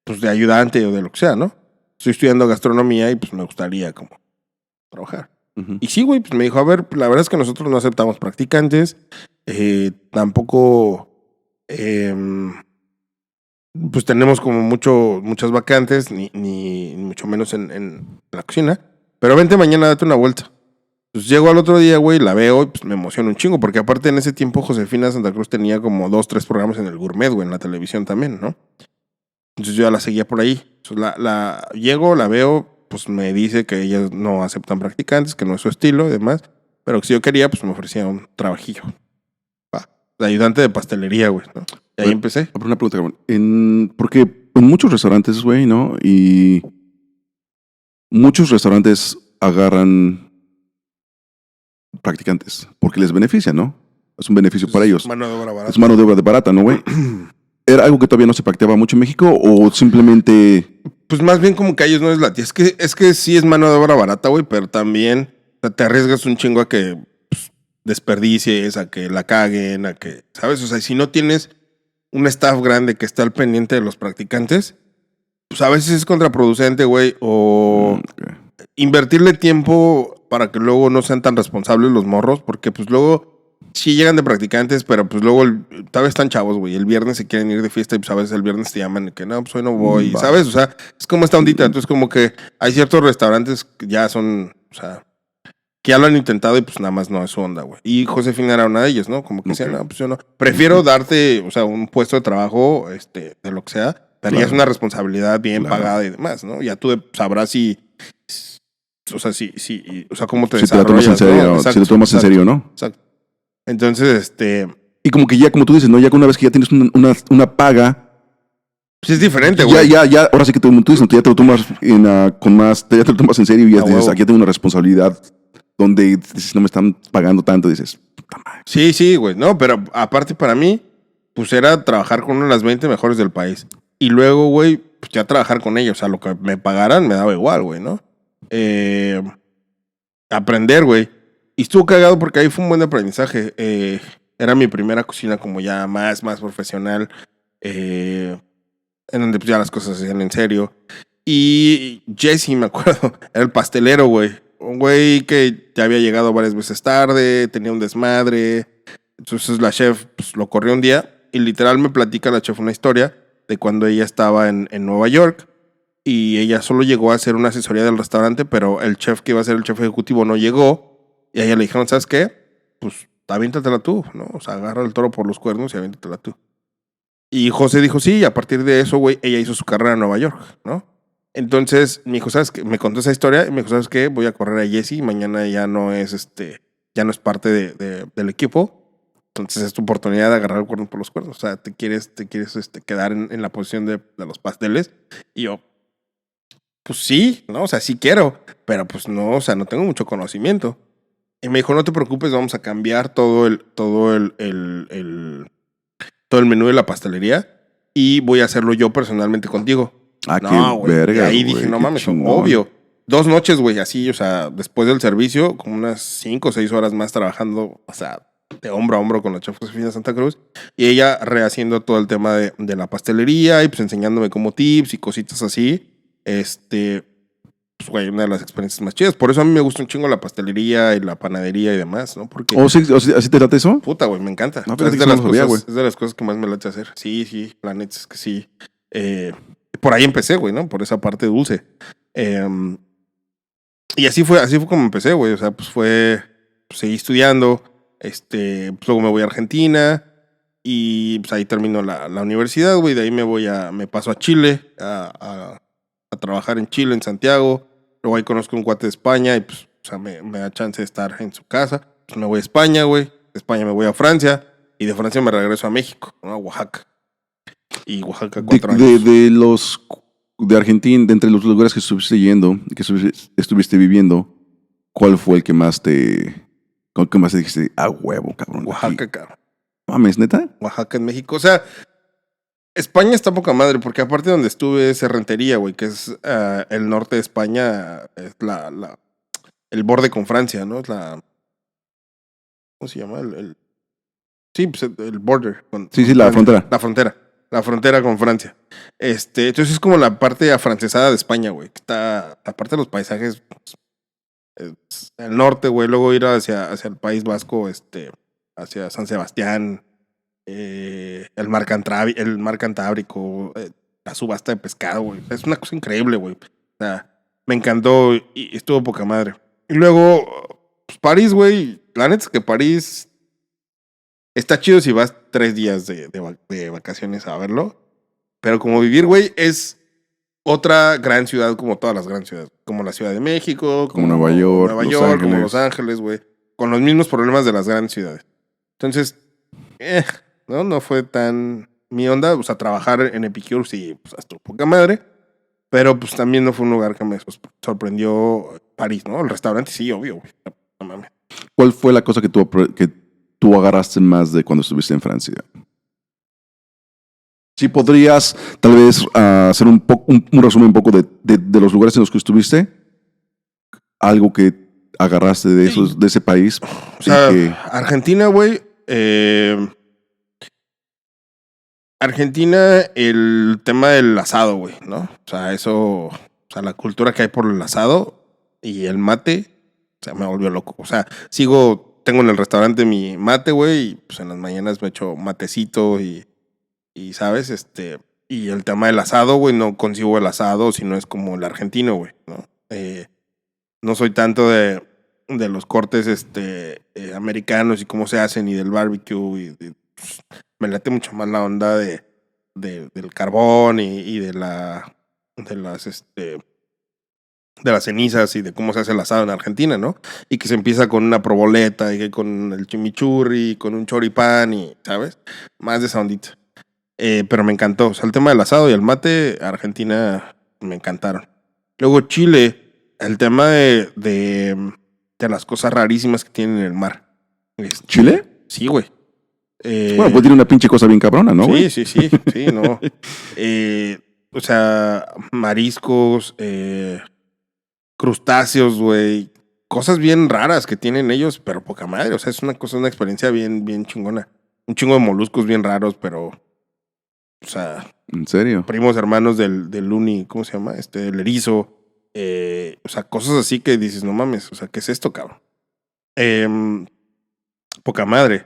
pues de ayudante o de lo que sea, ¿no? Estoy estudiando gastronomía y pues me gustaría como trabajar. Ujú. Y sí, güey, pues me dijo, a ver, la verdad es que nosotros no aceptamos practicantes, tampoco pues tenemos como muchas vacantes, ni mucho menos en la cocina. Pero vente mañana, date una vuelta. Pues llego al otro día, güey, la veo y pues me emociona un chingo. Porque aparte en ese tiempo Josefina Santa Cruz tenía como 2, 3 programas en el Gourmet, güey, en la televisión también, ¿no? Entonces yo ya la seguía por ahí. Entonces llego, la veo, pues me dice que ellas no aceptan practicantes, que no es su estilo y demás. Pero que si yo quería, pues me ofrecía un trabajillo. De ayudante de pastelería, güey, ¿no? Y ahí Bueno, empecé. una pregunta, cabrón. Porque en muchos restaurantes, güey, ¿no? Y muchos restaurantes agarran practicantes porque les beneficia, ¿no? Es un beneficio para ellos. Mano de obra barata. Es mano de obra de barata, ¿no, güey? ¿Era algo que todavía no se practicaba mucho en México o simplemente... Pues más bien como que a ellos no es la tía. Es que sí es mano de obra barata, güey, pero también o sea, te arriesgas un chingo a que pues, desperdicies, a que la caguen, a que, ¿sabes? O sea, si no tienes un staff grande que está al pendiente de los practicantes, pues a veces es contraproducente, güey, o invertirle tiempo para que luego no sean tan responsables los morros, porque pues luego sí llegan de practicantes, pero pues luego tal vez están chavos, güey. El viernes se quieren ir de fiesta y pues a veces el viernes te llaman y que no, pues hoy no voy, ¿sabes? O sea, es como esta ondita. Entonces como que hay ciertos restaurantes que ya son, o sea, que ya lo han intentado y pues nada más no es su onda, güey. Y Josefina era una de ellas, ¿no? Como que decía, Ok. no, pues yo no. Prefiero darte, o sea, un puesto de trabajo, de lo que sea, pero ya es Claro. una responsabilidad bien Claro. pagada y demás, ¿no? Ya tú sabrás o sea, o sea, cómo te Si te la tomas desarrollas, en serio, ¿no? si lo tomas en serio, ¿no? Exacto. Entonces, Y como que ya, como tú dices, ¿no? Ya que una vez que ya tienes una paga, pues es diferente, ya, güey. ya, ahora sí que tú dices, ¿no? Tú ya te lo tomas con más, ya te lo tomas en serio y ya A dices, huevo. aquí ya tengo una responsabilidad donde dices, no me están pagando tanto, dices, puta madre. Sí, güey. No, pero aparte para mí, pues era trabajar con una de las 20 mejores del país. Y luego, güey, pues ya trabajar con ellos. O sea, lo que me pagaran me daba igual, güey, ¿no? Aprender, güey. Y estuvo cagado porque ahí fue un buen aprendizaje. Era mi primera cocina como ya más profesional. En donde pues ya las cosas se hacían en serio. Y Jesse, me acuerdo, era el pastelero, güey. Un güey que ya había llegado varias veces tarde, tenía un desmadre. Entonces la chef pues, lo corrió un día y literal me platica la chef una historia de cuando ella estaba en Nueva York y ella solo llegó a hacer una asesoría del restaurante, pero el chef que iba a ser el chef ejecutivo no llegó y a ella le dijeron, ¿sabes qué? Pues aviéntatela tú, ¿no? O sea, agarra el toro por los cuernos y aviéntatela tú. Y José dijo sí, y a partir de eso, güey, ella hizo su carrera en Nueva York, ¿no? Entonces, me dijo, ¿sabes qué? Me contó esa historia y me dijo, ¿sabes qué? Voy a correr a Jesse y mañana ya no es ya no es parte del equipo. Entonces es tu oportunidad de agarrar el cuerno por los cuernos. O sea, te quieres quedar en la posición de los pasteles. Y yo, pues sí, ¿no? O sea, sí quiero, pero pues no, o sea, no tengo mucho conocimiento. Y me dijo, no te preocupes, vamos a cambiar todo el menú de la pastelería y voy a hacerlo yo personalmente contigo. Ah, qué No, güey. Y verga, ahí dije, güey, no qué mames, chingón. obvio. 2 noches, güey, así, o sea, después del servicio, como unas 5 o 6 horas más trabajando, o sea, de hombro a hombro con la chef Josefina Santa Cruz. Y ella rehaciendo todo el tema de la pastelería y pues enseñándome como tips y cositas así. Pues, güey, una de las experiencias más chidas. Por eso a mí me gusta un chingo la pastelería y la panadería y demás, ¿no? Porque ¿O sí, así te trata eso? puta, güey, me encanta. No, O sea, fíjate que eso no lo sabía, güey. es de las cosas que más me late hacer. Sí, la neta es que sí. Por ahí empecé, güey, ¿no? Por esa parte dulce. Y así fue como empecé, güey. O sea, pues seguí estudiando. Pues luego me voy a Argentina y pues ahí termino la universidad, güey. De ahí me paso a Chile, a trabajar en Chile, en Santiago. Luego ahí conozco un cuate de España y pues, o sea, me da chance de estar en su casa. Pues me voy a España, güey. De España me voy a Francia y de Francia me regreso a México, ¿no? A Oaxaca. Y Oaxaca 4 años. De Argentina, de entre los lugares que estuviste yendo, que estuviste viviendo, ¿cuál fue el que más con el que más te dijiste, ah, huevo, cabrón? Aquí"? Oaxaca, cabrón. Mames, neta. Oaxaca en México. O sea, España está poca madre, porque aparte donde estuve es Rentería, güey, que es el norte de España, es el borde con Francia, ¿no? Es ¿cómo se llama? Sí, pues el border Sí, con sí, la Francia. frontera. La frontera con Francia. Entonces es como la parte afrancesada de España, güey, que está, aparte de los paisajes, pues, es el norte, güey, luego ir hacia el País Vasco, hacia San Sebastián, el mar Cantábrico, la subasta de pescado, güey. Es una cosa increíble, güey. O sea, me encantó y estuvo poca madre. Y luego, pues París, güey. La neta es que París está chido si vas 3 días de vacaciones a verlo. Pero como vivir, güey, es otra gran ciudad como todas las grandes ciudades. Como la Ciudad de México, Como Nueva York, Nueva Los York, como Los Ángeles. Ángeles, güey. Con los mismos problemas de las grandes ciudades. Entonces, no fue tan mi onda. O sea, trabajar en Epicure sí, pues hasta poca madre. Pero pues también no fue un lugar que me sorprendió París, ¿no? El restaurante sí, obvio, güey. No mames. ¿Cuál fue la cosa que tú agarraste más de cuando estuviste en Francia? Si podrías tal vez hacer un resumen un poco de los lugares en los que estuviste, algo que agarraste de ese país O y sea, que Argentina, güey. Argentina, el tema del asado, güey, ¿no? O sea, o sea, la cultura que hay por el asado y el mate, o sea, me volvió loco. O sea, tengo en el restaurante mi mate, güey, y pues en las mañanas me echo matecito y ¿sabes? Y el tema del asado, güey, no consigo el asado, sino es como el argentino, güey, ¿no? No soy tanto los cortes americanos y cómo se hacen y del barbecue. Pues, me late mucho más la onda del carbón y de las cenizas y de cómo se hace el asado en Argentina, ¿no? Y que se empieza con una proboleta y que con el chimichurri, con un choripán y, ¿sabes? Más de esa ondita. Pero me encantó. O sea, el tema del asado y el mate, Argentina, me encantaron. Luego Chile, el tema de las cosas rarísimas que tienen en el mar. ¿Chile? Sí, güey. Bueno, pues tiene una pinche cosa bien cabrona, ¿no, güey? Sí, no. O sea, mariscos, crustáceos, güey. Cosas bien raras que tienen ellos, pero poca madre. O sea, es una experiencia bien, bien chingona. Un chingo de moluscos bien raros, pero... O sea... ¿En serio? Primos hermanos del uni, ¿cómo se llama? El erizo. O sea, cosas así que dices, no mames, o sea, ¿qué es esto, cabrón? Poca madre.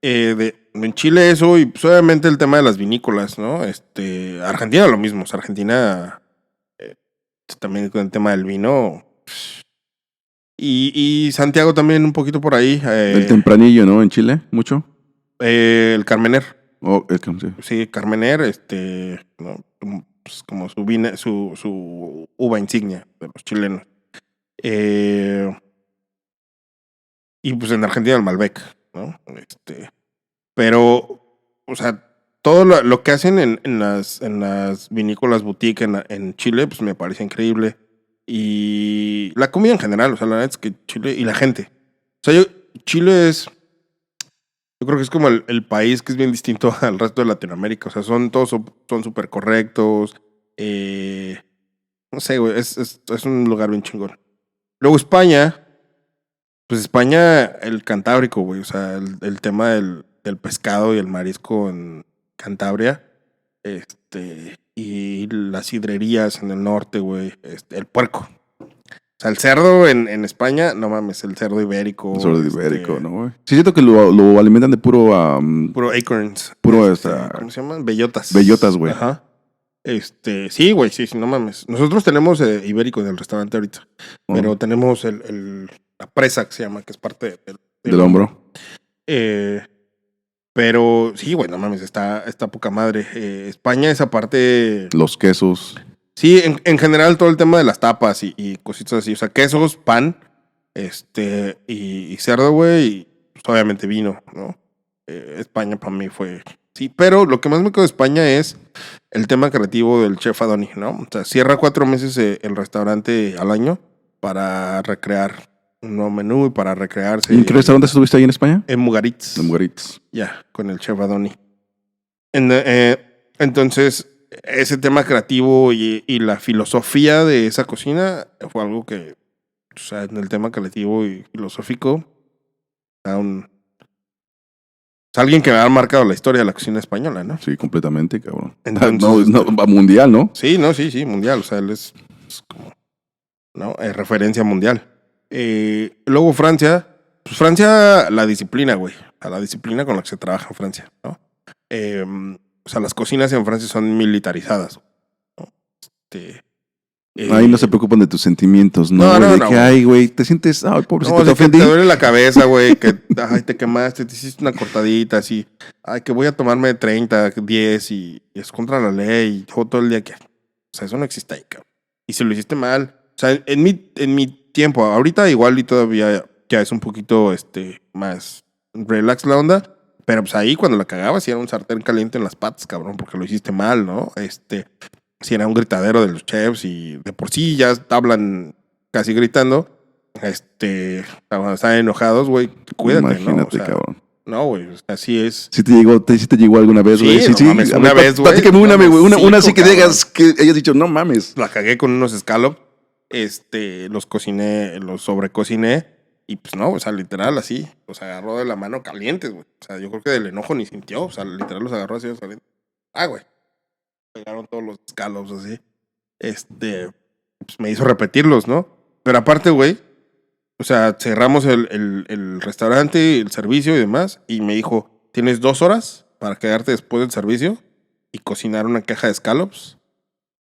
En Chile eso, y pues obviamente el tema de las vinícolas, ¿no? Argentina lo mismo, o sea, Argentina también con el tema del vino. Y Santiago también un poquito por ahí. El tempranillo, ¿no? En Chile, mucho. El Carmener. Oh, Sí, Carmener, ¿no? Pues como su uva insignia de los chilenos. Y pues en Argentina el Malbec, ¿no? Pero, o sea, todo lo que hacen en las vinícolas boutique en Chile, pues me parece increíble. Y la comida en general, o sea, la verdad es que Chile y la gente. O sea, Chile es... Yo creo que es como el país que es bien distinto al resto de Latinoamérica. O sea, todos son súper correctos. No sé, güey, es un lugar bien chingón. Luego España, pues España, el Cantábrico, güey. O sea, el tema del pescado y el marisco en Cantabria. Y las sidrerías en el norte, güey. El puerco. O sea, el cerdo en España, no mames, el cerdo ibérico. El cerdo ibérico, ¿no, güey? Sí, siento que lo alimentan de puro... puro acorns. Puro ¿cómo se llaman? Bellotas. Bellotas, güey. Ajá. Sí, güey, sí, no mames. Nosotros tenemos ibérico en el restaurante ahorita. Pero tenemos la presa que se llama, que es parte del hombro. Pero sí, güey, no mames, está poca madre. España, esa parte... Los quesos. Sí, en general todo el tema de las tapas y cositas así. O sea, quesos, pan, y cerdo, güey, y pues, obviamente vino, ¿no? España para mí fue... Sí, pero lo que más me quedó de España es el tema creativo del chef Adoni, ¿no? O sea, cierra 4 meses el restaurante al año para recrear un nuevo menú y para recrearse. ¿Y en qué restaurante estuviste ahí en España? En Mugaritz. En Mugaritz. Ya, con el chef Adoni. Entonces, ese tema creativo y la filosofía de esa cocina fue algo que, o sea, en el tema creativo y filosófico, alguien que me ha marcado la historia de la cocina española, ¿no? Sí, completamente, cabrón. Entonces, mundial, ¿no? Sí, mundial. O sea, él es como, ¿no? Referencia mundial. Luego Francia, pues Francia, la disciplina, güey. A la disciplina con la que se trabaja en Francia, ¿no? O sea, las cocinas en Francia son militarizadas, ¿no? Ahí no se preocupan de tus sentimientos, ¿no? No, de que, ay, güey, te sientes, ay, pobrecito, no, te ofendí. te duele la cabeza, güey, que ay, te quemaste, te hiciste una cortadita, así. Ay, que voy a tomarme 30, 10 y es contra la ley, y todo el día que... O sea, eso no existe ahí, cabrón. Y si lo hiciste mal, o sea, en mi tiempo, ahorita igual y todavía ya es un poquito más relax la onda, pero pues ahí cuando la cagabas, si era un sartén caliente en las patas, cabrón, porque lo hiciste mal, ¿no? Si era un gritadero de los chefs y de por sí ya hablan casi gritando, cuando están enojados, güey, cuídate, imagínate, ¿no? O sea, cabrón. No, güey, así es. ¿Sí te llegó alguna vez, güey? Sí, no mames, una vez, güey. Platícame una, güey. Una así que cabrón. digas que hayas dicho, no mames. La cagué con unos scallops, los cociné, los sobrecociné, y pues no, o sea, literal así, los agarró de la mano calientes, güey. O sea, yo creo que del enojo ni sintió, o sea, literal los agarró así, calientes. Güey. Pegaron todos los scallops así. Pues me hizo repetirlos, ¿no? Pero aparte, güey, o sea, cerramos el restaurante, el servicio y demás, y me dijo, tienes 2 horas para quedarte después del servicio y cocinar una caja de scallops.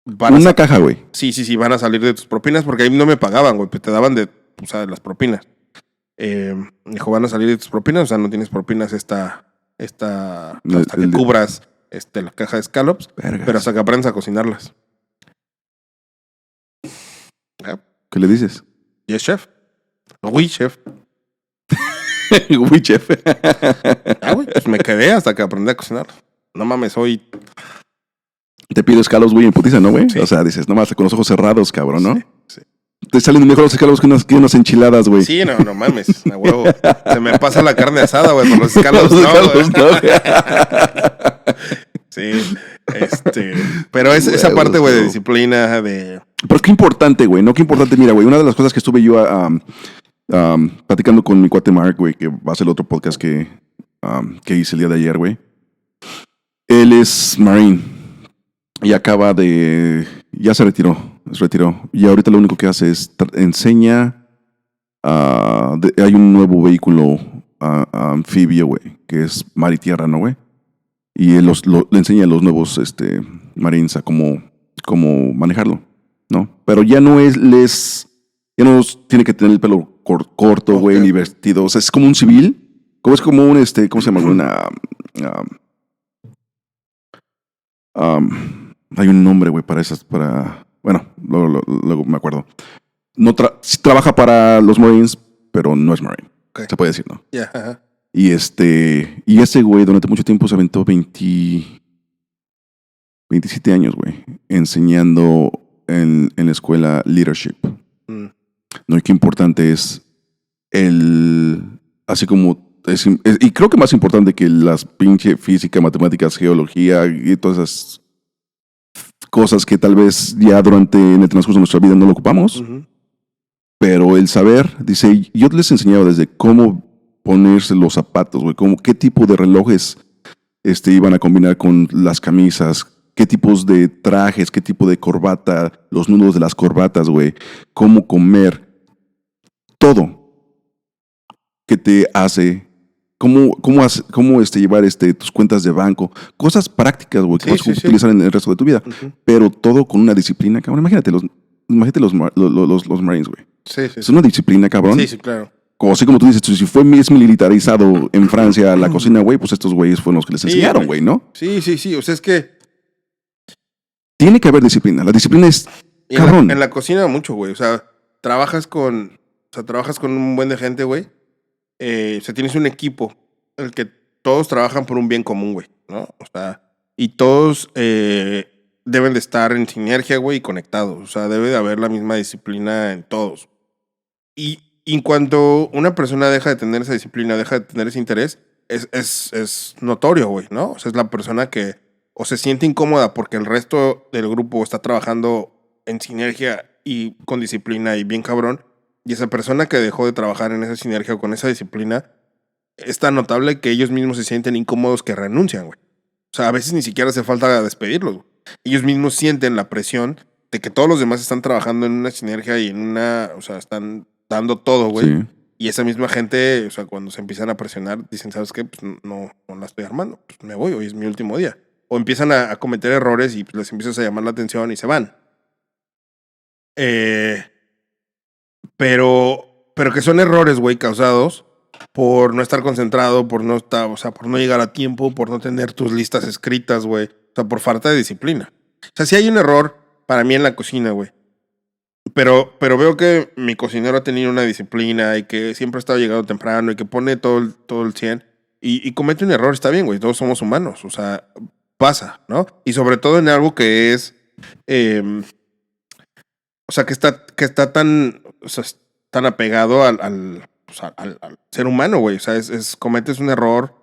Una caja, güey. Sí, van a salir de tus propinas porque ahí no me pagaban, güey, pero te daban de las propinas. Dijo, van a salir de tus propinas, o sea, no tienes propinas hasta que cubras la caja de scallops, Vergas. pero hasta que aprendas a cocinarlas. ¿Qué le dices? Yes, chef. Oui, chef. Uy, chef. Güey, pues me quedé hasta que aprendí a cocinar. No mames, hoy... Te pido escalos, güey, en putiza, ¿no, güey? Sí. O sea, dices, nomás con los ojos cerrados, cabrón, ¿no? Sí. Te salen mejor los escalos que unas enchiladas, güey. Sí, no mames, a huevo. Se me pasa la carne asada, güey, por los escalos, Los no, escalos, güey. no, güey. Sí, pero esa Huevos, parte, güey, de no. disciplina, de... Pero qué importante, güey, ¿no? Qué importante. Mira, güey, una de las cosas que estuve yo platicando con mi cuate Mark, güey, que va a ser el otro podcast que hice el día de ayer, güey. Él es Marine y ya se retiró. Y ahorita lo único que hace es enseña. Hay un nuevo vehículo anfibio, güey, que es mar y tierra, ¿no, güey? Y él le enseña a los nuevos Marines a cómo manejarlo, ¿no? Pero ya no tiene que tener el pelo corto, güey, Ok. ni vestido. O sea, es como un civil. Es como un, ¿cómo se llama? Hay un nombre, güey, bueno, luego me acuerdo. Sí trabaja para los Marines, pero no es Marine. Ok. Se puede decir, ¿no? Ya, ajá. Y ese güey durante mucho tiempo se aventó 27 años, güey, enseñando en la escuela leadership. Mm. No, y qué importante es así como, y creo que más importante que las pinche física, matemáticas, geología y todas esas cosas que tal vez ya en el transcurso de nuestra vida no lo ocupamos, Ujú. pero el saber, dice, yo les he enseñado desde cómo ponerse los zapatos, güey, qué tipo de relojes iban a combinar con las camisas, qué tipos de trajes, qué tipo de corbata, los nudos de las corbatas, güey, cómo comer, todo que te hace, cómo llevar tus cuentas de banco, cosas prácticas, güey, que Sí, vas a sí, sí. utilizar en el resto de tu vida, Ujú. pero todo con una disciplina, cabrón. Imagínate los Marines, güey. Sí, sí, Es sí. una disciplina, cabrón. Sí, sí, claro. Así como tú dices, si es militarizado en Francia la cocina, güey, pues estos güeyes fueron los que les Sí, enseñaron, güey. güey, ¿no? Sí, sí, sí. O sea, es que Tiene que haber disciplina. La disciplina es en cabrón. en la cocina mucho, güey. O sea, trabajas con un buen de gente, güey. O sea, tienes un equipo en el que todos trabajan por un bien común, güey, ¿no? O sea, y todos deben de estar en sinergia, güey, y conectados. O sea, debe de haber la misma disciplina en todos. Y en cuanto una persona deja de tener esa disciplina, deja de tener ese interés, es notorio, güey, ¿no? O sea, es la persona que o se siente incómoda porque el resto del grupo está trabajando en sinergia y con disciplina y bien cabrón, y esa persona que dejó de trabajar en esa sinergia o con esa disciplina, es tan notable que ellos mismos se sienten incómodos que renuncian, güey. O sea, a veces ni siquiera hace falta despedirlos, güey. Ellos mismos sienten la presión de que todos los demás están trabajando en una sinergia y o sea, están dando todo, güey. Sí. Y esa misma gente, o sea, cuando se empiezan a presionar, dicen, ¿sabes qué? Pues no la estoy armando, pues me voy, hoy es mi último día. O empiezan a cometer errores y pues, les empiezas a llamar la atención y se van. Pero que son errores, güey, causados por no estar concentrado, por no estar, o sea, por no llegar a tiempo, por no tener tus listas escritas, güey. O sea, por falta de disciplina. O sea, sí hay un error para mí en la cocina, güey. Pero veo que mi cocinero ha tenido una disciplina y que siempre ha estado llegando temprano y que pone todo el 100 y comete un error, está bien, güey. Todos somos humanos, o sea, pasa, ¿no? Y sobre todo en algo que es, o sea, que está tan, o sea, tan apegado al ser humano, güey. O sea, cometes un error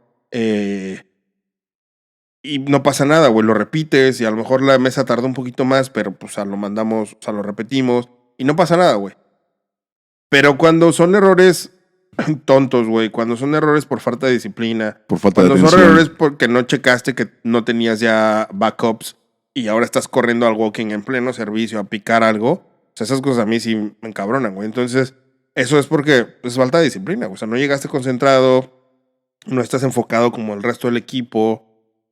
y no pasa nada, güey. Lo repites y a lo mejor la mesa tardó un poquito más, pero pues lo mandamos, o sea, lo repetimos y no pasa nada, güey. Pero cuando son errores tontos, güey, cuando son errores por falta de disciplina, Por falta de cuando son atención. errores porque no checaste que no tenías ya backups y ahora estás corriendo al walking en pleno servicio a picar algo, o sea, esas cosas a mí sí me encabronan, güey. Entonces, eso es porque es falta de disciplina, güey. O sea, no llegaste concentrado, no estás enfocado como el resto del equipo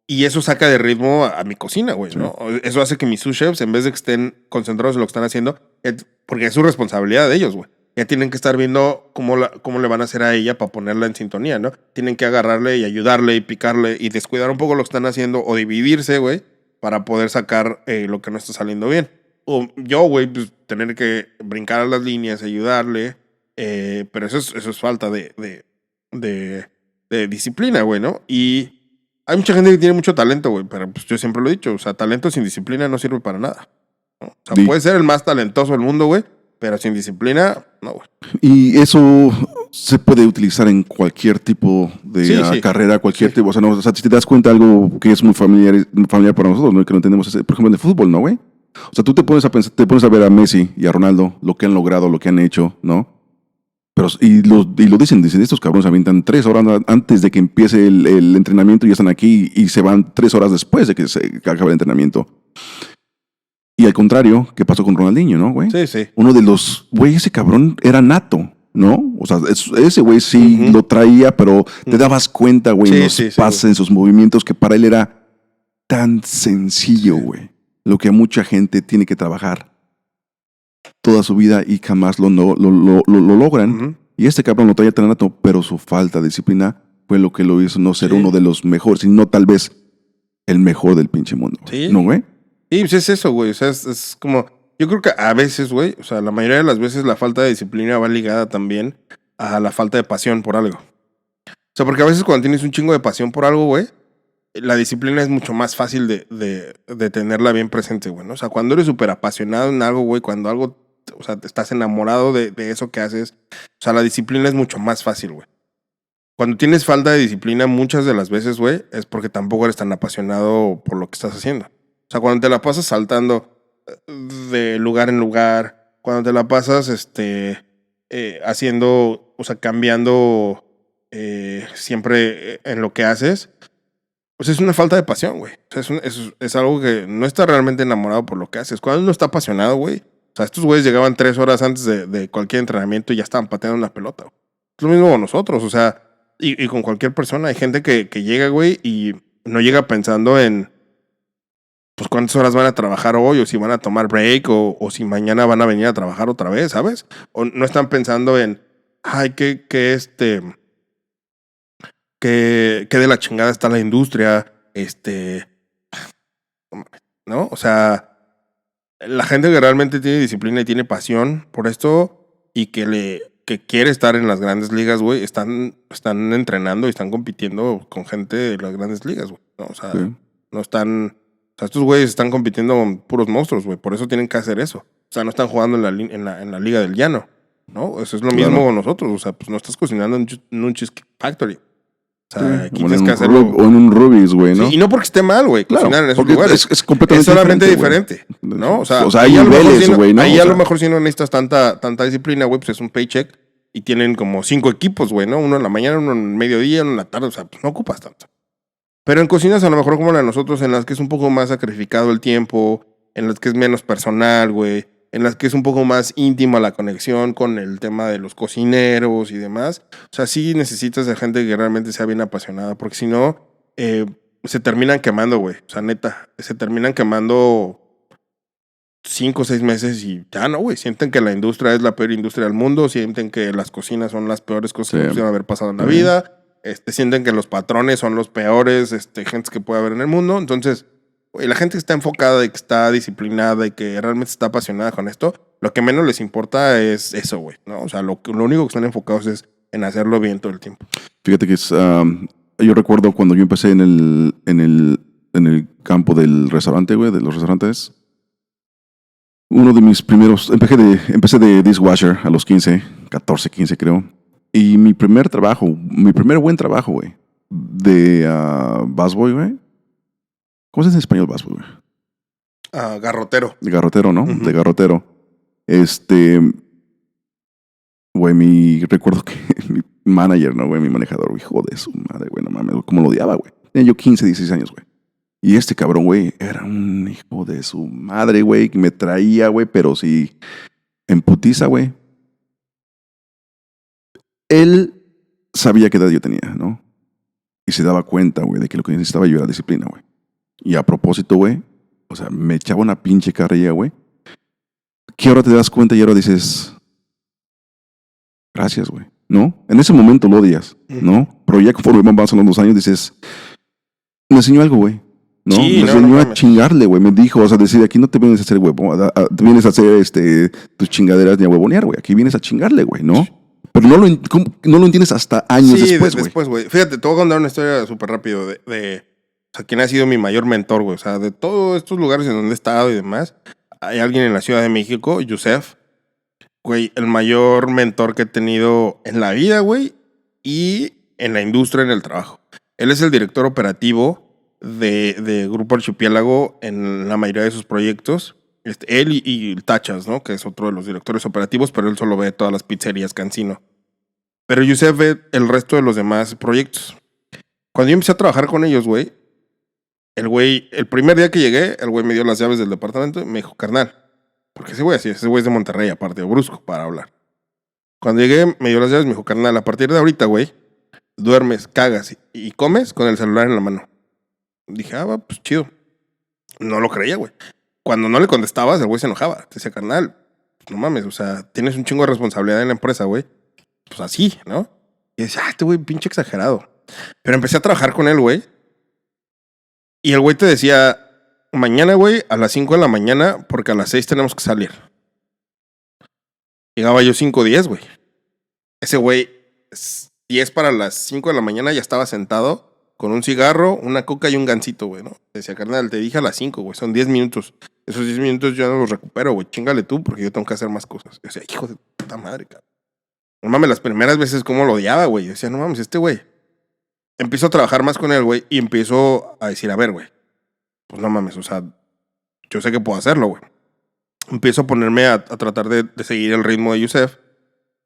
y eso saca de ritmo a mi cocina, güey, Sí. ¿no? Eso hace que mis sous chefs, en vez de que estén concentrados en lo que están haciendo, porque es su responsabilidad de ellos, güey. ya tienen que estar viendo cómo le van a hacer a ella para ponerla en sintonía, ¿no? Tienen que agarrarle y ayudarle y picarle y descuidar un poco lo que están haciendo o dividirse, güey, para poder sacar lo que no está saliendo bien. O yo, güey, pues tener que brincar a las líneas, ayudarle, pero eso es falta de disciplina, güey, ¿no? Y hay mucha gente que tiene mucho talento, güey, pero pues yo siempre lo he dicho, o sea, talento sin disciplina no sirve para nada, ¿no? O sea, Sí. puede ser el más talentoso del mundo, güey, pero sin disciplina, no, güey. Y eso se puede utilizar en cualquier tipo de Sí. carrera, cualquier Sí. tipo. O sea, si te das cuenta algo que es muy familiar para nosotros, ¿no? Que no entendemos, por ejemplo, en el fútbol, ¿no, güey? O sea, tú te pones a pensar, te pones a ver a Messi y a Ronaldo, lo que han logrado, lo que han hecho, ¿no? Pero, lo dicen, estos cabrones se avientan 3 horas antes de que empiece el entrenamiento y ya están aquí y se van 3 horas después de que se acabe el entrenamiento. Y al contrario, ¿qué pasó con Ronaldinho, no, güey? Sí. Uno de los, güey, ese cabrón era nato, ¿no? O sea, ese güey sí Ujú. lo traía, pero te dabas cuenta, güey, en los Sí, pases, en sus movimientos, que para él era tan sencillo, güey. Lo que mucha gente tiene que trabajar toda su vida y jamás lo logran. Ujú. Y este cabrón lo traía tan nato, pero su falta de disciplina fue lo que lo hizo no ser Sí. uno de los mejores, sino tal vez el mejor del pinche mundo. Sí. ¿No, güey? Sí, pues es eso, güey. O sea, es como. Yo creo que a veces, güey, o sea, la mayoría de las veces la falta de disciplina va ligada también a la falta de pasión por algo. O sea, porque a veces cuando tienes un chingo de pasión por algo, güey, la disciplina es mucho más fácil de tenerla bien presente, güey, ¿no? O sea, cuando eres súper apasionado en algo, güey, cuando algo, o sea, estás enamorado de eso que haces, o sea, la disciplina es mucho más fácil, güey. Cuando tienes falta de disciplina, muchas de las veces, güey, es porque tampoco eres tan apasionado por lo que estás haciendo. O sea, cuando te la pasas saltando de lugar en lugar, cuando te la pasas haciendo, o sea, cambiando siempre en lo que haces, pues es una falta de pasión, güey. O sea, es algo que no está realmente enamorado por lo que haces. Cuando uno está apasionado, güey, o sea, estos güeyes llegaban 3 horas antes de cualquier entrenamiento y ya estaban pateando la pelota, güey. Es lo mismo con nosotros, o sea, y con cualquier persona. Hay gente que llega, güey, y no llega pensando en, pues, cuántas horas van a trabajar hoy, o si van a tomar break, o si mañana van a venir a trabajar otra vez, ¿sabes? O no están pensando en, ay, que de la chingada está la industria, ¿no? O sea, la gente que realmente tiene disciplina y tiene pasión por esto y que quiere estar en las grandes ligas, güey, están entrenando y están compitiendo con gente de las grandes ligas, güey, ¿no? O sea, Sí. no están, o sea, estos güeyes están compitiendo con puros monstruos, güey, por eso tienen que hacer eso. O sea, no están jugando en la liga del llano, ¿no? Eso es lo Claro. mismo con nosotros, o sea, pues no estás cocinando en un Cheesecake Factory. O sea, aquí O tienes en que un hacerlo. o en un Rubis, güey, ¿no? Sí, y no porque esté mal, güey, Claro, cocinar en esos porque lugares. es completamente solamente diferente, diferente, ¿no? O sea, hay ahí a lo mejor niveles, sí no- güey, ¿no? ahí O a sea, lo mejor si no necesitas tanta disciplina, güey, pues es un paycheck y tienen como 5 equipos, güey, ¿no? Uno en la mañana, uno en el mediodía, uno en la tarde, o sea, pues no ocupas tanto. Pero en cocinas a lo mejor como la de nosotros, en las que es un poco más sacrificado el tiempo, en las que es menos personal, güey, en las que es un poco más íntima la conexión con el tema de los cocineros y demás. O sea, sí necesitas de gente que realmente sea bien apasionada, porque si no, se terminan quemando, güey. O sea, neta, se terminan quemando 5 o 6 meses y ya no, güey. Sienten que la industria es la peor industria del mundo, sienten que las cocinas son las peores cosas Sí. que pudieron haber pasado en la Sí. vida, sienten que los patrones son los peores gentes que puede haber en el mundo. Entonces, güey, la gente que está enfocada y que está disciplinada y que realmente está apasionada con esto, lo que menos les importa es eso, güey, ¿no? O sea, lo único que están enfocados es en hacerlo bien todo el tiempo. Fíjate que yo recuerdo cuando yo empecé en el campo del restaurante, güey, de los restaurantes. Uno de mis primeros, empecé de dishwasher a los 14, 15 creo. Y mi primer buen trabajo, güey, de busboy, güey. ¿Cómo se dice en español busboy, güey? Garrotero. De garrotero, ¿no? Ujú. De garrotero. Güey, recuerdo que mi manager, ¿no, güey? Mi manejador, hijo de su madre, güey, no mames, cómo lo odiaba, güey. Tenía yo 15, 16 años, güey. Y este cabrón, güey, era un hijo de su madre, güey, que me traía, güey, pero sí, en putiza, güey. Él sabía qué edad yo tenía, ¿no? Y se daba cuenta, güey, de que lo que necesitaba yo era disciplina, güey. Y a propósito, güey, o sea, me echaba una pinche carrilla, güey. Que ahora te das cuenta y ahora dices, gracias, güey, ¿no? En ese momento lo odias, ¿no? Pero ya conforme van pasando los años dices, me enseñó algo, güey. ¿No? Sí, me enseñó a chingarle, güey. Me dijo, o sea, decir, aquí no te vienes a hacer huevo, te vienes a hacer tus chingaderas ni a huevonear, güey. Aquí vienes a chingarle, güey, ¿no? Pero no lo entiendes hasta años después, güey. Después, güey. Fíjate, te voy a contar una historia súper rápido o sea, quién ha sido mi mayor mentor, güey. O sea, de todos estos lugares en donde he estado y demás, hay alguien en la Ciudad de México, Yusef, güey, el mayor mentor que he tenido en la vida, güey, y en la industria, en el trabajo. Él es el director operativo de Grupo Archipiélago en la mayoría de sus proyectos. Él y Tachas, ¿no? Que es otro de los directores operativos, pero él solo ve todas las pizzerías Cancino. Pero Yusef ve el resto de los demás proyectos. Cuando yo empecé a trabajar con ellos, güey, el primer día que llegué, el güey me dio las llaves del departamento y me dijo, carnal, porque ese güey es de Monterrey, aparte de brusco, para hablar. Cuando llegué, me dio las llaves y me dijo, carnal, a partir de ahorita, güey, duermes, cagas y comes con el celular en la mano. Dije, va, pues chido. No lo creía, güey. Cuando no le contestabas, el güey se enojaba. Te decía, carnal, no mames, o sea, tienes un chingo de responsabilidad en la empresa, güey. Pues así, ¿no? Y decía, este güey, pinche exagerado. Pero empecé a trabajar con él, güey. Y el güey te decía, mañana, güey, a las 5 de la mañana, porque a las 6 tenemos que salir. Llegaba yo 5:10, güey. Ese güey, 10 para las 5 de la mañana, ya estaba sentado con un cigarro, una coca y un gansito, güey, ¿no? Decía, carnal, te dije a las 5, güey, son 10 minutos. Esos 10 minutos yo no los recupero, güey. Chíngale tú, porque yo tengo que hacer más cosas. Yo decía, hijo de puta madre, cabrón. No mames, las primeras veces cómo lo odiaba, güey. Yo decía, no mames, este güey. Empiezo a trabajar más con él, güey, y empiezo a decir, a ver, güey, pues no mames, o sea, yo sé que puedo hacerlo, güey. Empiezo a ponerme a tratar de seguir el ritmo de Yusef.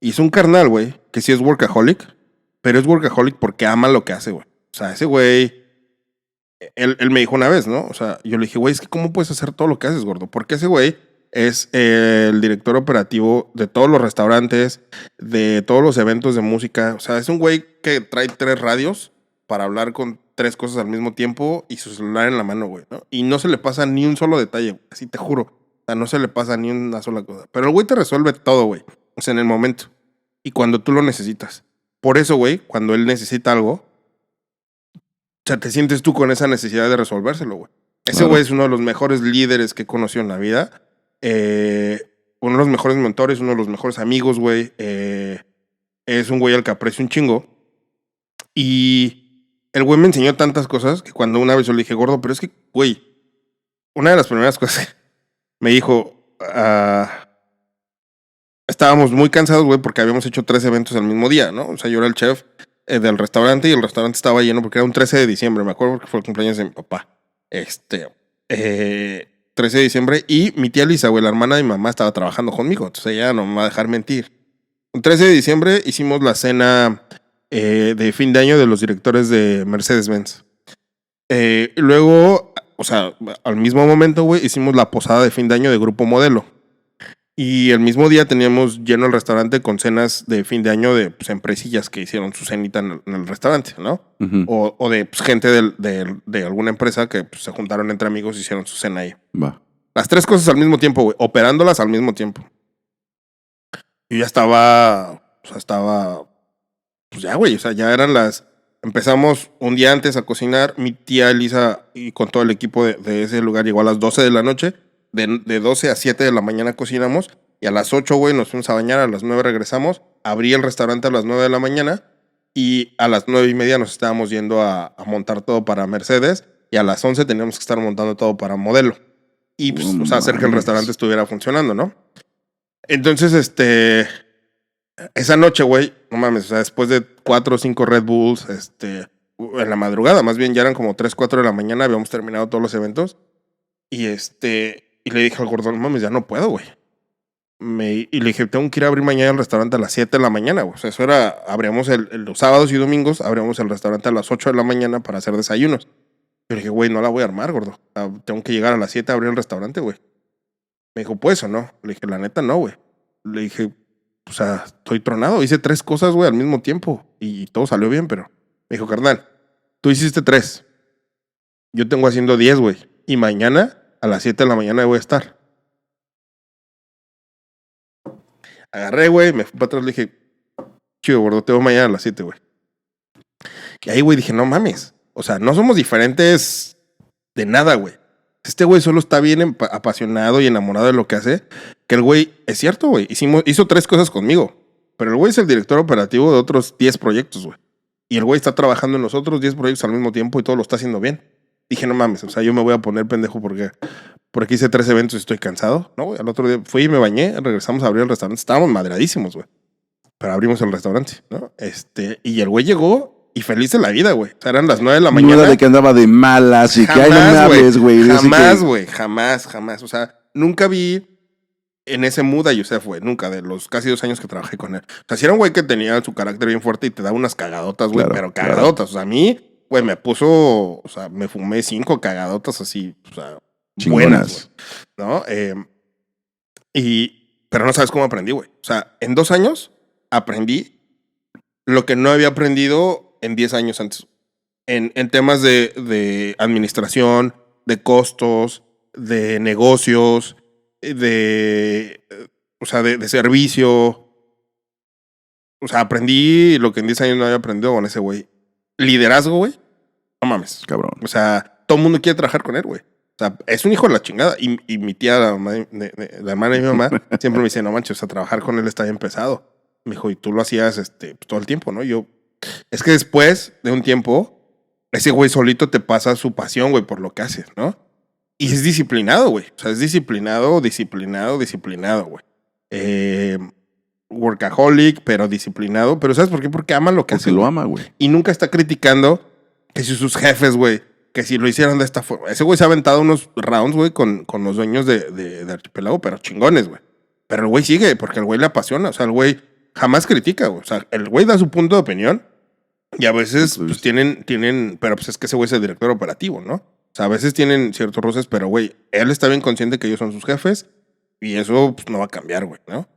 Y es un carnal, güey, que sí es workaholic, pero es workaholic porque ama lo que hace, güey. O sea, ese güey, él me dijo una vez, ¿no? O sea, yo le dije, güey, es que ¿cómo puedes hacer todo lo que haces, gordo? Porque ese güey es el director operativo de todos los restaurantes, de todos los eventos de música. O sea, es un güey que trae 3 radios para hablar con 3 cosas al mismo tiempo y su celular en la mano, güey, ¿no? Y no se le pasa ni un solo detalle, güey, así te juro. O sea, no se le pasa ni una sola cosa. Pero el güey te resuelve todo, güey. O sea, en el momento. Y cuando tú lo necesitas. Por eso, güey, cuando él necesita algo, o sea, te sientes tú con esa necesidad de resolvérselo, güey. Ese güey es uno de los mejores líderes que he conocido en la vida. Uno de los mejores mentores, uno de los mejores amigos, güey. Es un güey al que aprecio un chingo. Y el güey me enseñó tantas cosas que cuando una vez yo le dije, gordo, pero es que, güey, una de las primeras cosas me dijo, estábamos muy cansados, güey, porque habíamos hecho 3 eventos al mismo día, ¿no? O sea, yo era el chef del restaurante y el restaurante estaba lleno porque era un 13 de diciembre, me acuerdo porque fue el cumpleaños de mi papá. 13 de diciembre y mi tía Lisa, güey, la hermana de mi mamá, estaba trabajando conmigo, entonces ella no me va a dejar mentir. El 13 de diciembre hicimos la cena de fin de año de los directores de Mercedes-Benz. Luego, o sea, al mismo momento, güey, hicimos la posada de fin de año de Grupo Modelo. Y el mismo día teníamos lleno el restaurante con cenas de fin de año de pues, empresillas que hicieron su cenita en el restaurante, ¿no? Uh-huh. O de pues, gente de alguna empresa que pues, se juntaron entre amigos y hicieron su cena ahí. Va. Las 3 cosas al mismo tiempo, güey, operándolas al mismo tiempo. Y ya pues ya, güey, o sea, ya eran empezamos un día antes a cocinar, mi tía Elisa y con todo el equipo de ese lugar llegó a las 12 de la noche. De 12 a 7 de la mañana cocinamos y a las 8, güey, nos fuimos a bañar, a las 9 regresamos, abrí el restaurante a las 9 de la mañana y a las 9:30 nos estábamos yendo a montar todo para Mercedes y a las 11 teníamos que estar montando todo para Modelo y pues, o sea, hacer que el restaurante estuviera funcionando, ¿no? Entonces, esa noche, güey, no mames, o sea, después de 4 o 5 Red Bulls, en la madrugada, más bien ya eran como 3, 4 de la mañana, habíamos terminado todos los eventos y y le dije al gordo, no mames, ya no puedo, güey. Y le dije, tengo que ir a abrir mañana el restaurante a las 7 de la mañana, güey. O sea, eso era, abríamos los sábados y domingos, abríamos el restaurante a las 8 de la mañana para hacer desayunos. Yo le dije, güey, no la voy a armar, gordo. O sea, tengo que llegar a las 7 a abrir el restaurante, güey. Me dijo, pues, ¿o no? Le dije, la neta, no, güey. Le dije, o sea, estoy tronado. Hice 3 cosas, güey, al mismo tiempo. Y todo salió bien, pero... Me dijo, carnal, tú hiciste 3. Yo tengo haciendo 10, güey. Y mañana... a las 7 de la mañana voy a estar. Agarré, güey, me fui para atrás, le dije, chido, gordo, te veo mañana a las 7, güey. Y ahí, güey, dije, no mames. O sea, no somos diferentes de nada, güey. Este güey solo está bien apasionado y enamorado de lo que hace. Que el güey, es cierto, güey, hizo 3 cosas conmigo. Pero el güey es el director operativo de otros 10 proyectos, güey. Y el güey está trabajando en los otros 10 proyectos al mismo tiempo y todo lo está haciendo bien. Dije, no mames, o sea, yo me voy a poner pendejo porque por aquí hice 3 eventos y estoy cansado, ¿no, güey? Al otro día fui y me bañé, regresamos a abrir el restaurante. Estábamos madreadísimos, güey. Pero abrimos el restaurante, ¿no? Y el güey llegó y feliz de la vida, güey. O sea, eran las 9 de la mañana. No era de que andaba de malas y que, ay, no me hables, güey. Jamás, güey. Jamás. O sea, nunca vi en ese mood a Yusef, güey. Nunca, de los casi 2 años que trabajé con él. O sea, si era un güey que tenía su carácter bien fuerte y te daba unas cagadotas, güey. Claro, pero cagadotas. O sea, a mí, güey, me puso... O sea, me fumé 5 cagadotas así. O sea, buenas, güey. ¿No? Pero no sabes cómo aprendí, güey. O sea, en 2 años aprendí lo que no había aprendido en 10 años antes. En temas de administración, de costos, de negocios, de servicio. O sea, aprendí lo que en 10 años no había aprendido con ese güey. Liderazgo, güey. No mames. Cabrón. O sea, todo el mundo quiere trabajar con él, güey. O sea, es un hijo de la chingada. Y mi tía, la hermana de mi mamá, siempre me dice, no manches, o sea, trabajar con él está bien pesado. Me dijo, y tú lo hacías todo el tiempo, ¿no? Es que después de un tiempo, ese güey solito te pasa su pasión, güey, por lo que haces, ¿no? Y es disciplinado, güey. O sea, es disciplinado, güey. Workaholic, pero disciplinado. Pero ¿sabes por qué? Porque ama lo que hace. Porque lo ama, güey. Y nunca está criticando que si sus jefes, güey, que si lo hicieran de esta forma. Ese güey se ha aventado unos rounds, güey, con los dueños de Archipiélago, pero chingones, güey. Pero el güey sigue, porque el güey le apasiona. O sea, el güey jamás critica, güey. O sea, el güey da su punto de opinión y a veces pues tienen, pero pues es que ese güey es el director operativo, ¿no? O sea, a veces tienen ciertos roces, pero güey, él está bien consciente que ellos son sus jefes y eso pues no va a cambiar, güey, ¿no?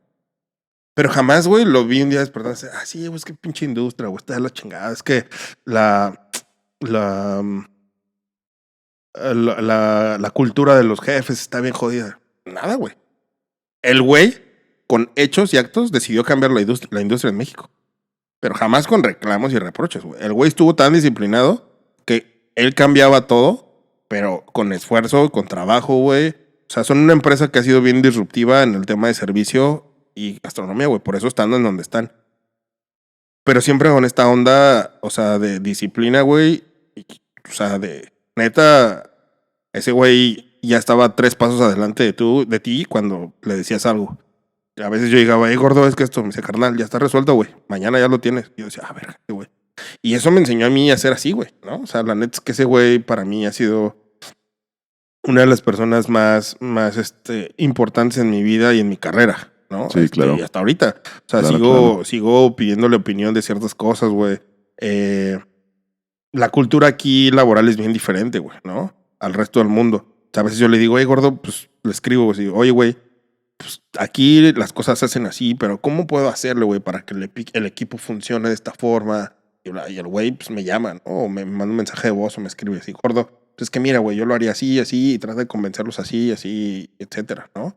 Pero jamás, güey, lo vi un día despertarse. Ah, sí, güey, es que pinche industria, güey, está de la chingada. Es que la cultura de los jefes está bien jodida. Nada, güey. El güey, con hechos y actos, decidió cambiar la industria en México. Pero jamás con reclamos y reproches, güey. El güey estuvo tan disciplinado que él cambiaba todo, pero con esfuerzo, con trabajo, güey. O sea, son una empresa que ha sido bien disruptiva en el tema de servicio y gastronomía, güey. Por eso están en donde están. Pero siempre con esta onda, o sea, de disciplina, güey. O sea, de neta, ese güey ya estaba 3 pasos adelante de ti cuando le decías algo. A veces yo llegaba, gordo, es que esto, me dice, carnal, ya está resuelto, güey. Mañana ya lo tienes. Y yo decía, ver, güey. Y eso me enseñó a mí a ser así, güey, ¿no? O sea, la neta es que ese güey para mí ha sido una de las personas más importantes en mi vida y en mi carrera, ¿no? Sí, claro. Y hasta ahorita. O sea, claro, sigo pidiéndole opinión de ciertas cosas, güey. La cultura aquí laboral es bien diferente, güey, ¿no? Al resto del mundo. O sea, a veces yo le digo, gordo, pues le escribo, pues, oye, güey, pues aquí las cosas se hacen así, pero ¿cómo puedo hacerlo, güey, para que el equipo funcione de esta forma? Y el güey, pues me llama, ¿no? O me manda un mensaje de voz o me escribe así, gordo, pues es que mira, güey, yo lo haría así, y trata de convencerlos así, etcétera, ¿no?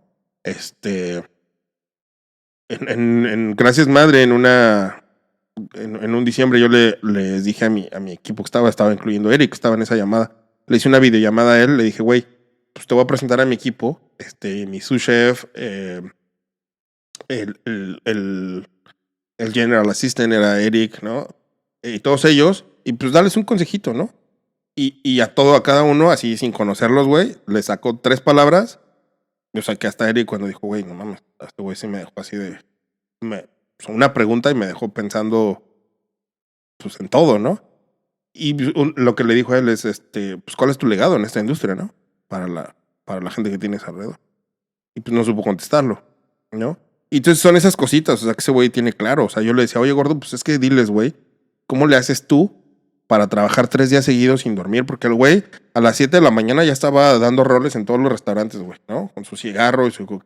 Gracias Madre, en un diciembre yo les dije a mi equipo que estaba incluyendo Eric, estaba en esa llamada, le hice una videollamada a él, le dije, güey, pues te voy a presentar a mi equipo, mi sous chef, el general assistant era Eric, ¿no? Y todos ellos, y pues darles un consejito, ¿no? Y a cada uno, así sin conocerlos, güey, le sacó 3 palabras. Yo saqué hasta Eric cuando dijo, güey, no mames, este güey sí me dejó así una pregunta y me dejó pensando, pues en todo, ¿no? Y lo que le dijo a él es, pues, ¿cuál es tu legado en esta industria, no? Para la gente que tienes alrededor. Y pues no supo contestarlo, ¿no? Y entonces son esas cositas, o sea, que ese güey tiene claro. O sea, yo le decía, oye, gordo, pues es que diles, güey, ¿cómo le haces tú para trabajar 3 días seguidos sin dormir? Porque el güey a las 7 de la mañana ya estaba dando roles en todos los restaurantes, güey, ¿no? Con su cigarro y su...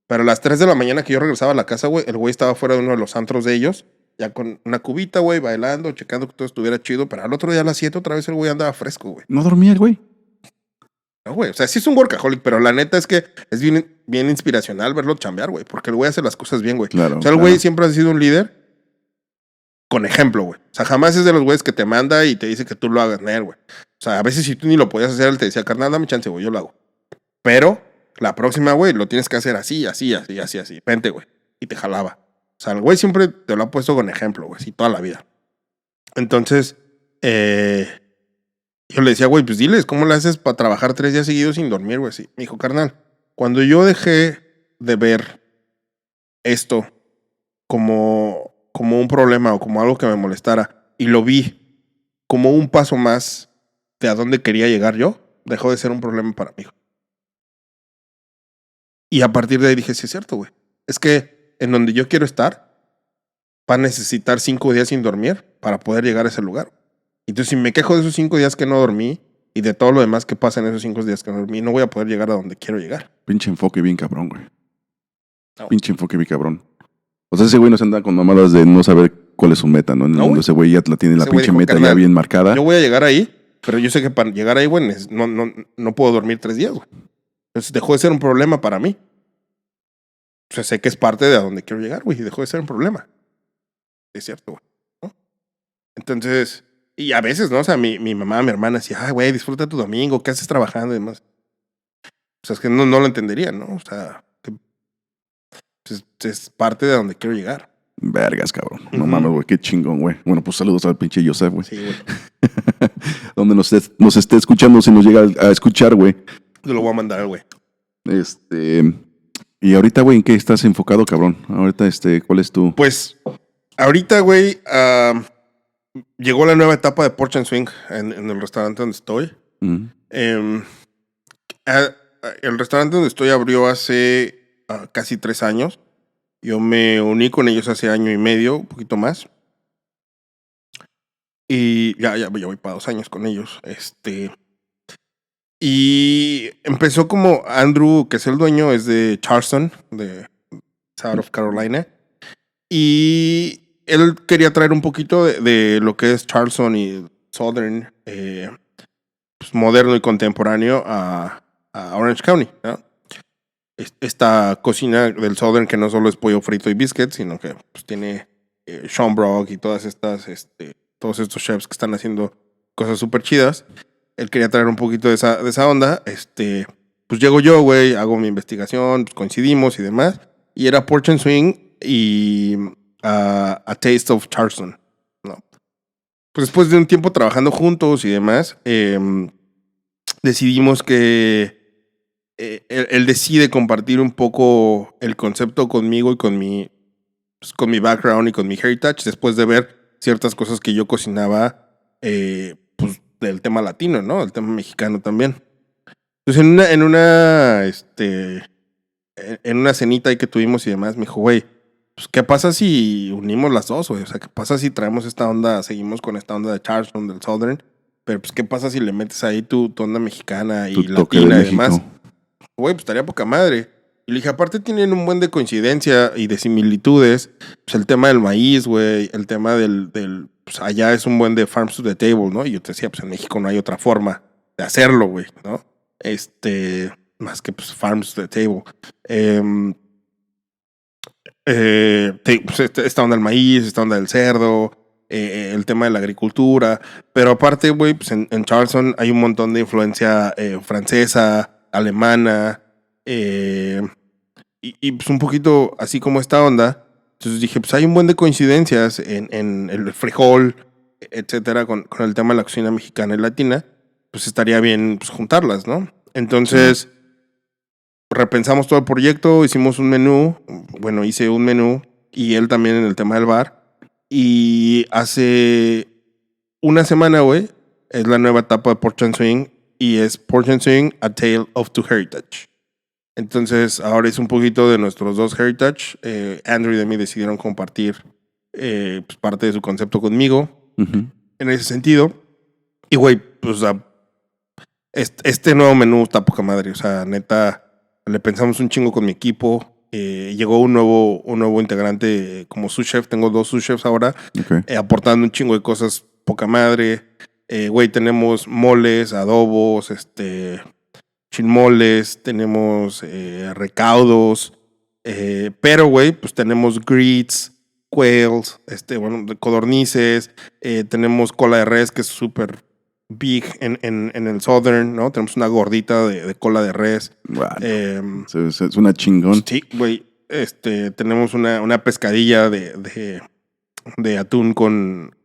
Pero a las 3 de la mañana que yo regresaba a la casa, güey, el güey estaba fuera de uno de los antros de ellos, ya con una cubita, güey, bailando, checando que todo estuviera chido. Pero al otro día a las 7 otra vez el güey andaba fresco, güey. ¿No dormía el güey? No, güey, o sea, sí es un workaholic, pero la neta es que es bien inspiracional verlo chambear, güey, porque el güey hace las cosas bien, güey. Claro, o sea, el güey siempre ha sido un líder con ejemplo, güey. O sea, jamás es de los güeyes que te manda y te dice que tú lo hagas, güey. O sea, a veces si tú ni lo podías hacer, él te decía, carnal, dame chance, güey, yo lo hago. Pero la próxima, güey, lo tienes que hacer así. Vente, güey. Y te jalaba. O sea, el güey siempre te lo ha puesto con ejemplo, güey, sí, toda la vida. Entonces, yo le decía, güey, pues diles, ¿cómo le haces para trabajar 3 días seguidos sin dormir, güey? Sí. Me dijo, carnal, cuando yo dejé de ver esto como un problema o como algo que me molestara y lo vi como un paso más de a dónde quería llegar yo, dejó de ser un problema para mí. Y a partir de ahí dije, sí es cierto, güey. Es que en donde yo quiero estar, va a necesitar 5 días sin dormir para poder llegar a ese lugar. Entonces, si me quejo de esos 5 días que no dormí y de todo lo demás que pasa en esos 5 días que no dormí, no voy a poder llegar a donde quiero llegar. Pinche enfoque bien cabrón, güey. No. Pinche enfoque bien cabrón. O sea, ese güey no se anda con mamadas de no saber cuál es su meta, ¿no? En el No, mundo güey. ese güey ya la tiene la Ese güey pinche dijo, meta ya carnal, bien marcada. Yo voy a llegar ahí, pero yo sé que para llegar ahí, güey, no puedo dormir 3 días, güey. Entonces dejó de ser un problema para mí. O sea, sé que es parte de a donde quiero llegar, güey, y dejó de ser un problema. Es cierto, güey, ¿no? Entonces, y a veces, ¿no? O sea, mi mamá, mi hermana decía, ay, güey, disfruta tu domingo, ¿qué haces trabajando y demás? O sea, es que no lo entendería, ¿no? O sea, que es parte de a donde quiero llegar. Vergas, cabrón. No mames, güey, qué chingón, güey. Bueno, pues saludos al pinche Joseph, güey. Sí, güey. Donde nos esté escuchando, si nos llega a escuchar, güey. Te lo voy a mandar, güey. Y ahorita, güey, ¿en qué estás enfocado, cabrón? Ahorita, ¿cuál es tu...? Pues, ahorita, güey, llegó la nueva etapa de Porch and Swing en el restaurante donde estoy. El restaurante donde estoy abrió hace casi 3 años. Yo me uní con ellos hace 1 año y medio, un poquito más. Y ya voy para 2 años con ellos. Y empezó como Andrew, que es el dueño, es de Charleston, de South Carolina. Y él quería traer un poquito de lo que es Charleston y Southern, pues moderno y contemporáneo a Orange County, ¿no? Esta cocina del Southern que no solo es pollo frito y biscuits, sino que pues, tiene Sean Brock y todas estas, todos estos chefs que están haciendo cosas súper chidas. Él quería traer un poquito de esa onda. Pues llego yo, güey, hago mi investigación, pues coincidimos y demás. Y era Porch and Swing y A Taste of Charleston, ¿no? Pues después de un tiempo trabajando juntos y demás, decidimos que él decide compartir un poco el concepto conmigo y con mi background y con mi heritage después de ver ciertas cosas que yo cocinaba pues del tema latino, ¿no? El tema mexicano también. Entonces en una cenita ahí que tuvimos y demás me dijo, güey, pues ¿qué pasa si unimos las dos, güey? O sea, ¿qué pasa si traemos esta onda, seguimos con esta onda de Charleston, del Southern? Pero pues ¿qué pasa si le metes ahí tu onda mexicana y Tu toque latina de y demás? México. Güey, pues estaría poca madre. Y le dije, aparte tienen un buen de coincidencia y de similitudes. Pues el tema del maíz, güey, el tema pues allá es un buen de farms to the table, ¿no? Y yo te decía, pues en México no hay otra forma de hacerlo, güey, ¿no? Más que pues farms to the table. Pues esta onda del maíz, esta onda del cerdo, el tema de la agricultura. Pero aparte, güey, pues en Charleston hay un montón de influencia francesa, alemana, y pues un poquito así como esta onda. Entonces dije, pues hay un buen de coincidencias en el frijol, etcétera, con el tema de la cocina mexicana y latina. Pues estaría bien pues, juntarlas, ¿no? Entonces, repensamos todo el proyecto, hicimos un menú. Bueno, hice un menú y él también en el tema del bar. Y hace una semana, güey, es la nueva etapa de Porch and Swing y es Porch and Swing, A Tale of Two Heritage. Entonces, ahora es un poquito de nuestros dos heritage. Andrew y de mí decidieron compartir pues parte de su concepto conmigo en ese sentido. Y, güey, pues este nuevo menú está poca madre. O sea, neta, le pensamos un chingo con mi equipo. Llegó un nuevo integrante como sous chef. Tengo 2 sous chefs ahora, aportando un chingo de cosas poca madre. Güey, tenemos moles, adobos, chinmoles, tenemos recaudos, pero, güey, pues tenemos grits, quails, bueno, de codornices, tenemos cola de res que es súper big en el Southern, ¿no? Tenemos una gordita de cola de res. Bueno, es una chingón. Sí, güey. Tenemos una pescadilla de atún con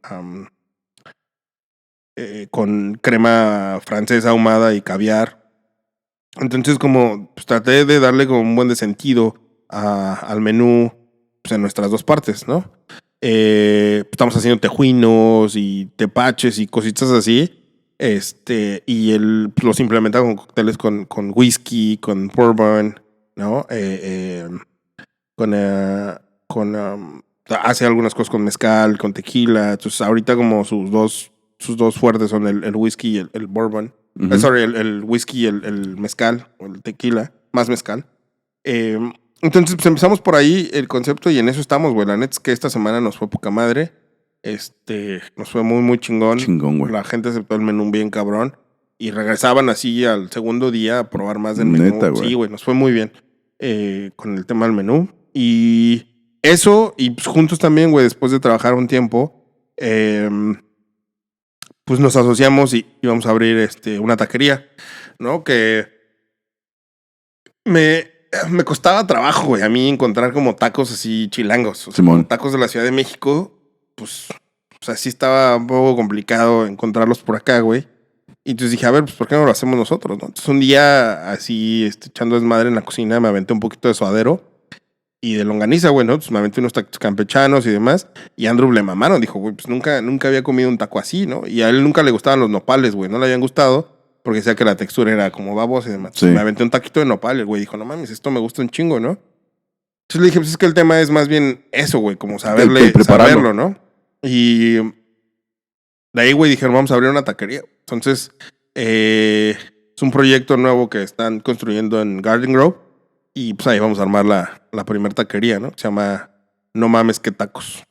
crema francesa ahumada y caviar. Entonces, como pues, traté de darle como un buen de sentido al menú pues, en nuestras dos partes, ¿no? Estamos haciendo tejuinos y tepaches y cositas así. Y pues, los implementa con cócteles con whisky, con bourbon, ¿no? Hace algunas cosas con mezcal, con tequila. Entonces, ahorita como sus dos fuertes son el whisky y el bourbon. Ujú. El whisky y el mezcal, o el tequila, más mezcal. Entonces, pues empezamos por ahí el concepto y en eso estamos, güey. La neta es que esta semana nos fue poca madre. Nos fue muy, muy chingón. Chingón, güey. La gente aceptó el menú bien cabrón. Y regresaban así al segundo día a probar más del menú. Neta, güey. Sí, güey, nos fue muy bien con el tema del menú. Y eso, y pues juntos también, güey, después de trabajar un tiempo, pues nos asociamos y íbamos a abrir una taquería, ¿no? Que me costaba trabajo, güey, a mí encontrar como tacos así chilangos. O sea, Simón. como tacos de la Ciudad de México, pues, o sea, sí estaba un poco complicado encontrarlos por acá, güey. Y entonces dije, a ver, pues, ¿por qué no lo hacemos nosotros, no? Entonces un día, así, echando desmadre en la cocina, me aventé un poquito de suadero y de longaniza, güey, ¿no? Entonces me aventé unos tacos campechanos y demás. Y Andrew le mamaron, dijo, güey, pues nunca había comido un taco así, ¿no? Y a él nunca le gustaban los nopales, güey, no le habían gustado porque decía que la textura era como babosa y demás. Sí. Me aventé un taquito de nopal, el güey dijo, no mames, esto me gusta un chingo, ¿no? Entonces le dije, pues es que el tema es más bien eso, güey, como El prepararlo. saberlo, ¿no? Y de ahí, güey, dijeron, vamos a abrir una taquería. Entonces, es un proyecto nuevo que están construyendo en Garden Grove. Y pues ahí vamos a armar la primera taquería, ¿no? Se llama No Mames Que Tacos.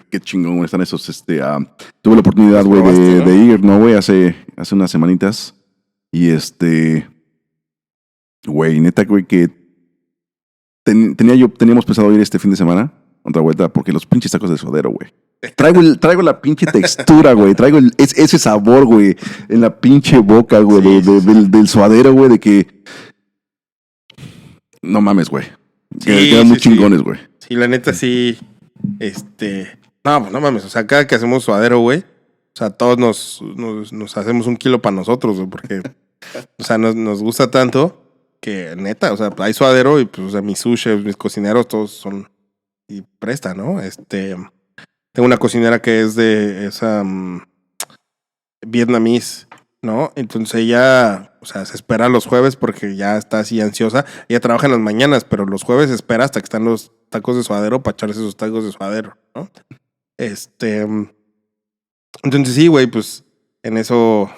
Qué chingón están esos. Tuve la oportunidad, Los güey, probaste, ¿no? de ir, ¿no, güey? Hace unas semanitas. Y güey, neta, güey, que teníamos pensado ir este fin de semana, otra vuelta, porque los pinches tacos de suadero, güey. Traigo la pinche textura, güey. Traigo ese sabor, güey, en la pinche boca, güey, Sí, sí. del suadero, güey, de que. No mames, güey. Quedan muy chingones, güey. Sí, la neta sí. No, pues no mames. O sea, cada que hacemos suadero, güey. O sea, todos nos hacemos un kilo para nosotros, güey, porque, o sea, nos gusta tanto que neta, o sea, hay suadero y pues, o sea, mis sushis, mis cocineros, todos son y presta, ¿no? Tengo una cocinera que es de esa vietnamese, ¿no? Entonces ella, o sea, se espera los jueves porque ya está así ansiosa. Ella trabaja en las mañanas, pero los jueves espera hasta que están los tacos de suadero para echarse sus tacos de suadero, ¿no? Entonces sí, güey, pues en eso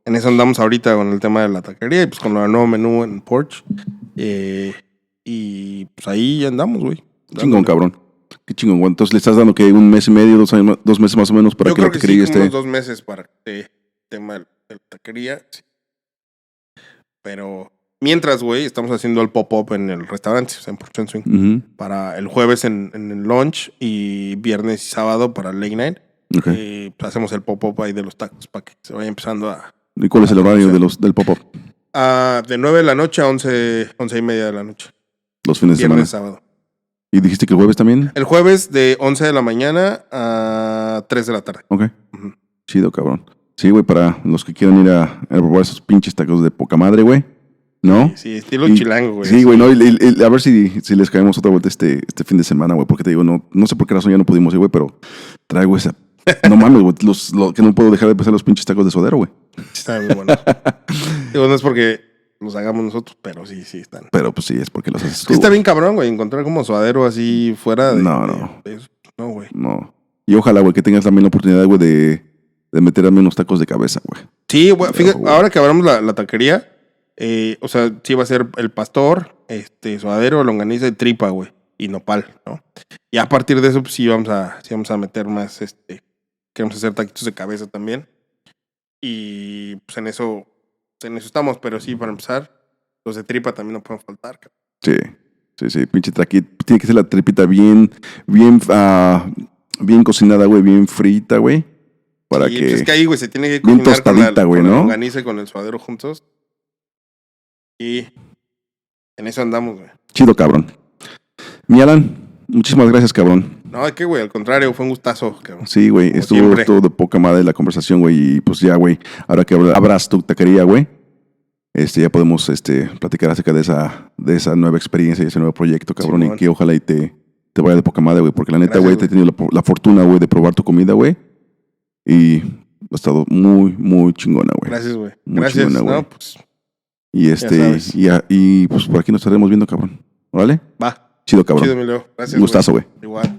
andamos ahorita con el tema de la taquería y pues con el nuevo menú en Porch. Y pues ahí andamos, güey. Chingón, cabrón. Qué chingón, güey. Entonces le estás dando que un mes y medio, 2 meses más o menos para Yo que la creo que sí, taquería como unos esté. 2 meses para que el tema de la taquería. Sí. Pero mientras, güey, estamos haciendo el pop-up en el restaurante, o sea, en Porch and Swing. Ujú. Para el jueves en el lunch y viernes y sábado para el late night. Ok. Pues hacemos el pop-up ahí de los tacos para que se vaya empezando a... ¿Y cuál es el horario conocer. del pop-up? De 9 de la noche a 11:30 de la noche. Los fines de semana. Viernes, sábado. ¿Y dijiste que el jueves también? El jueves de 11 de la mañana a 3 de la tarde. Ok. Ujú. Chido, cabrón. Sí, güey, para los que quieran ir a probar esos pinches tacos de poca madre, güey. ¿No? Sí, estilo Y- chilango, güey. Sí, güey, no, a ver si les caemos otra vuelta este fin de semana, güey, porque te digo, no sé por qué razón ya no pudimos ir, güey, pero traigo esa. No mames, güey, que no puedo dejar de pensar los pinches tacos de suadero, güey. Sí, están muy buenos. Digo, no es porque los hagamos nosotros, pero sí están. Pero pues sí, es porque los haces Es tú. que está bien cabrón, güey, encontrar como suadero así fuera de... No. de eso. No, güey. No. Y ojalá, güey, que tengas también la oportunidad, güey, de meterme unos tacos de cabeza, güey. Sí, güey, fíjate, Güey. ahora que abramos la taquería, o sea, sí va a ser el pastor, suadero, longaniza y tripa, güey, y nopal, ¿no? Y a partir de eso, pues sí vamos a meter más, queremos hacer taquitos de cabeza también. Y pues en eso estamos, pero sí, para empezar, los de tripa también no pueden faltar, cabrón. Sí. Sí, pinche traquita. Tiene que ser la tripita bien cocinada, güey, bien frita, güey. Para sí, que... pues es que ahí, güey, se tiene que bien cocinar tostadita, güey, con ¿no? el longaniza y con el suadero juntos. Y en eso andamos, güey. Chido, cabrón. Mi Alan, muchísimas gracias, cabrón. No, ¿de qué, güey? Al contrario, fue un gustazo, cabrón. Sí, güey, Como estuvo siempre. todo de poca madre la conversación, güey. Y pues ya, güey, ahora que abras tu taquería, güey, ya podemos platicar acerca de esa nueva experiencia y ese nuevo proyecto, cabrón. Simón. Y que ojalá y te vaya de poca madre, güey. Porque la neta, Gracias, güey, te he tenido la fortuna, güey, de probar tu comida, güey. Y ha estado muy, muy chingona, güey. Gracias, güey. Muy Gracias. chingona, güey. No, pues Y sabes. y pues por aquí nos estaremos viendo, cabrón. ¿Vale? va. Chido, cabrón. Chido, mi Leo. Gracias. Un gustazo, güey. Igual.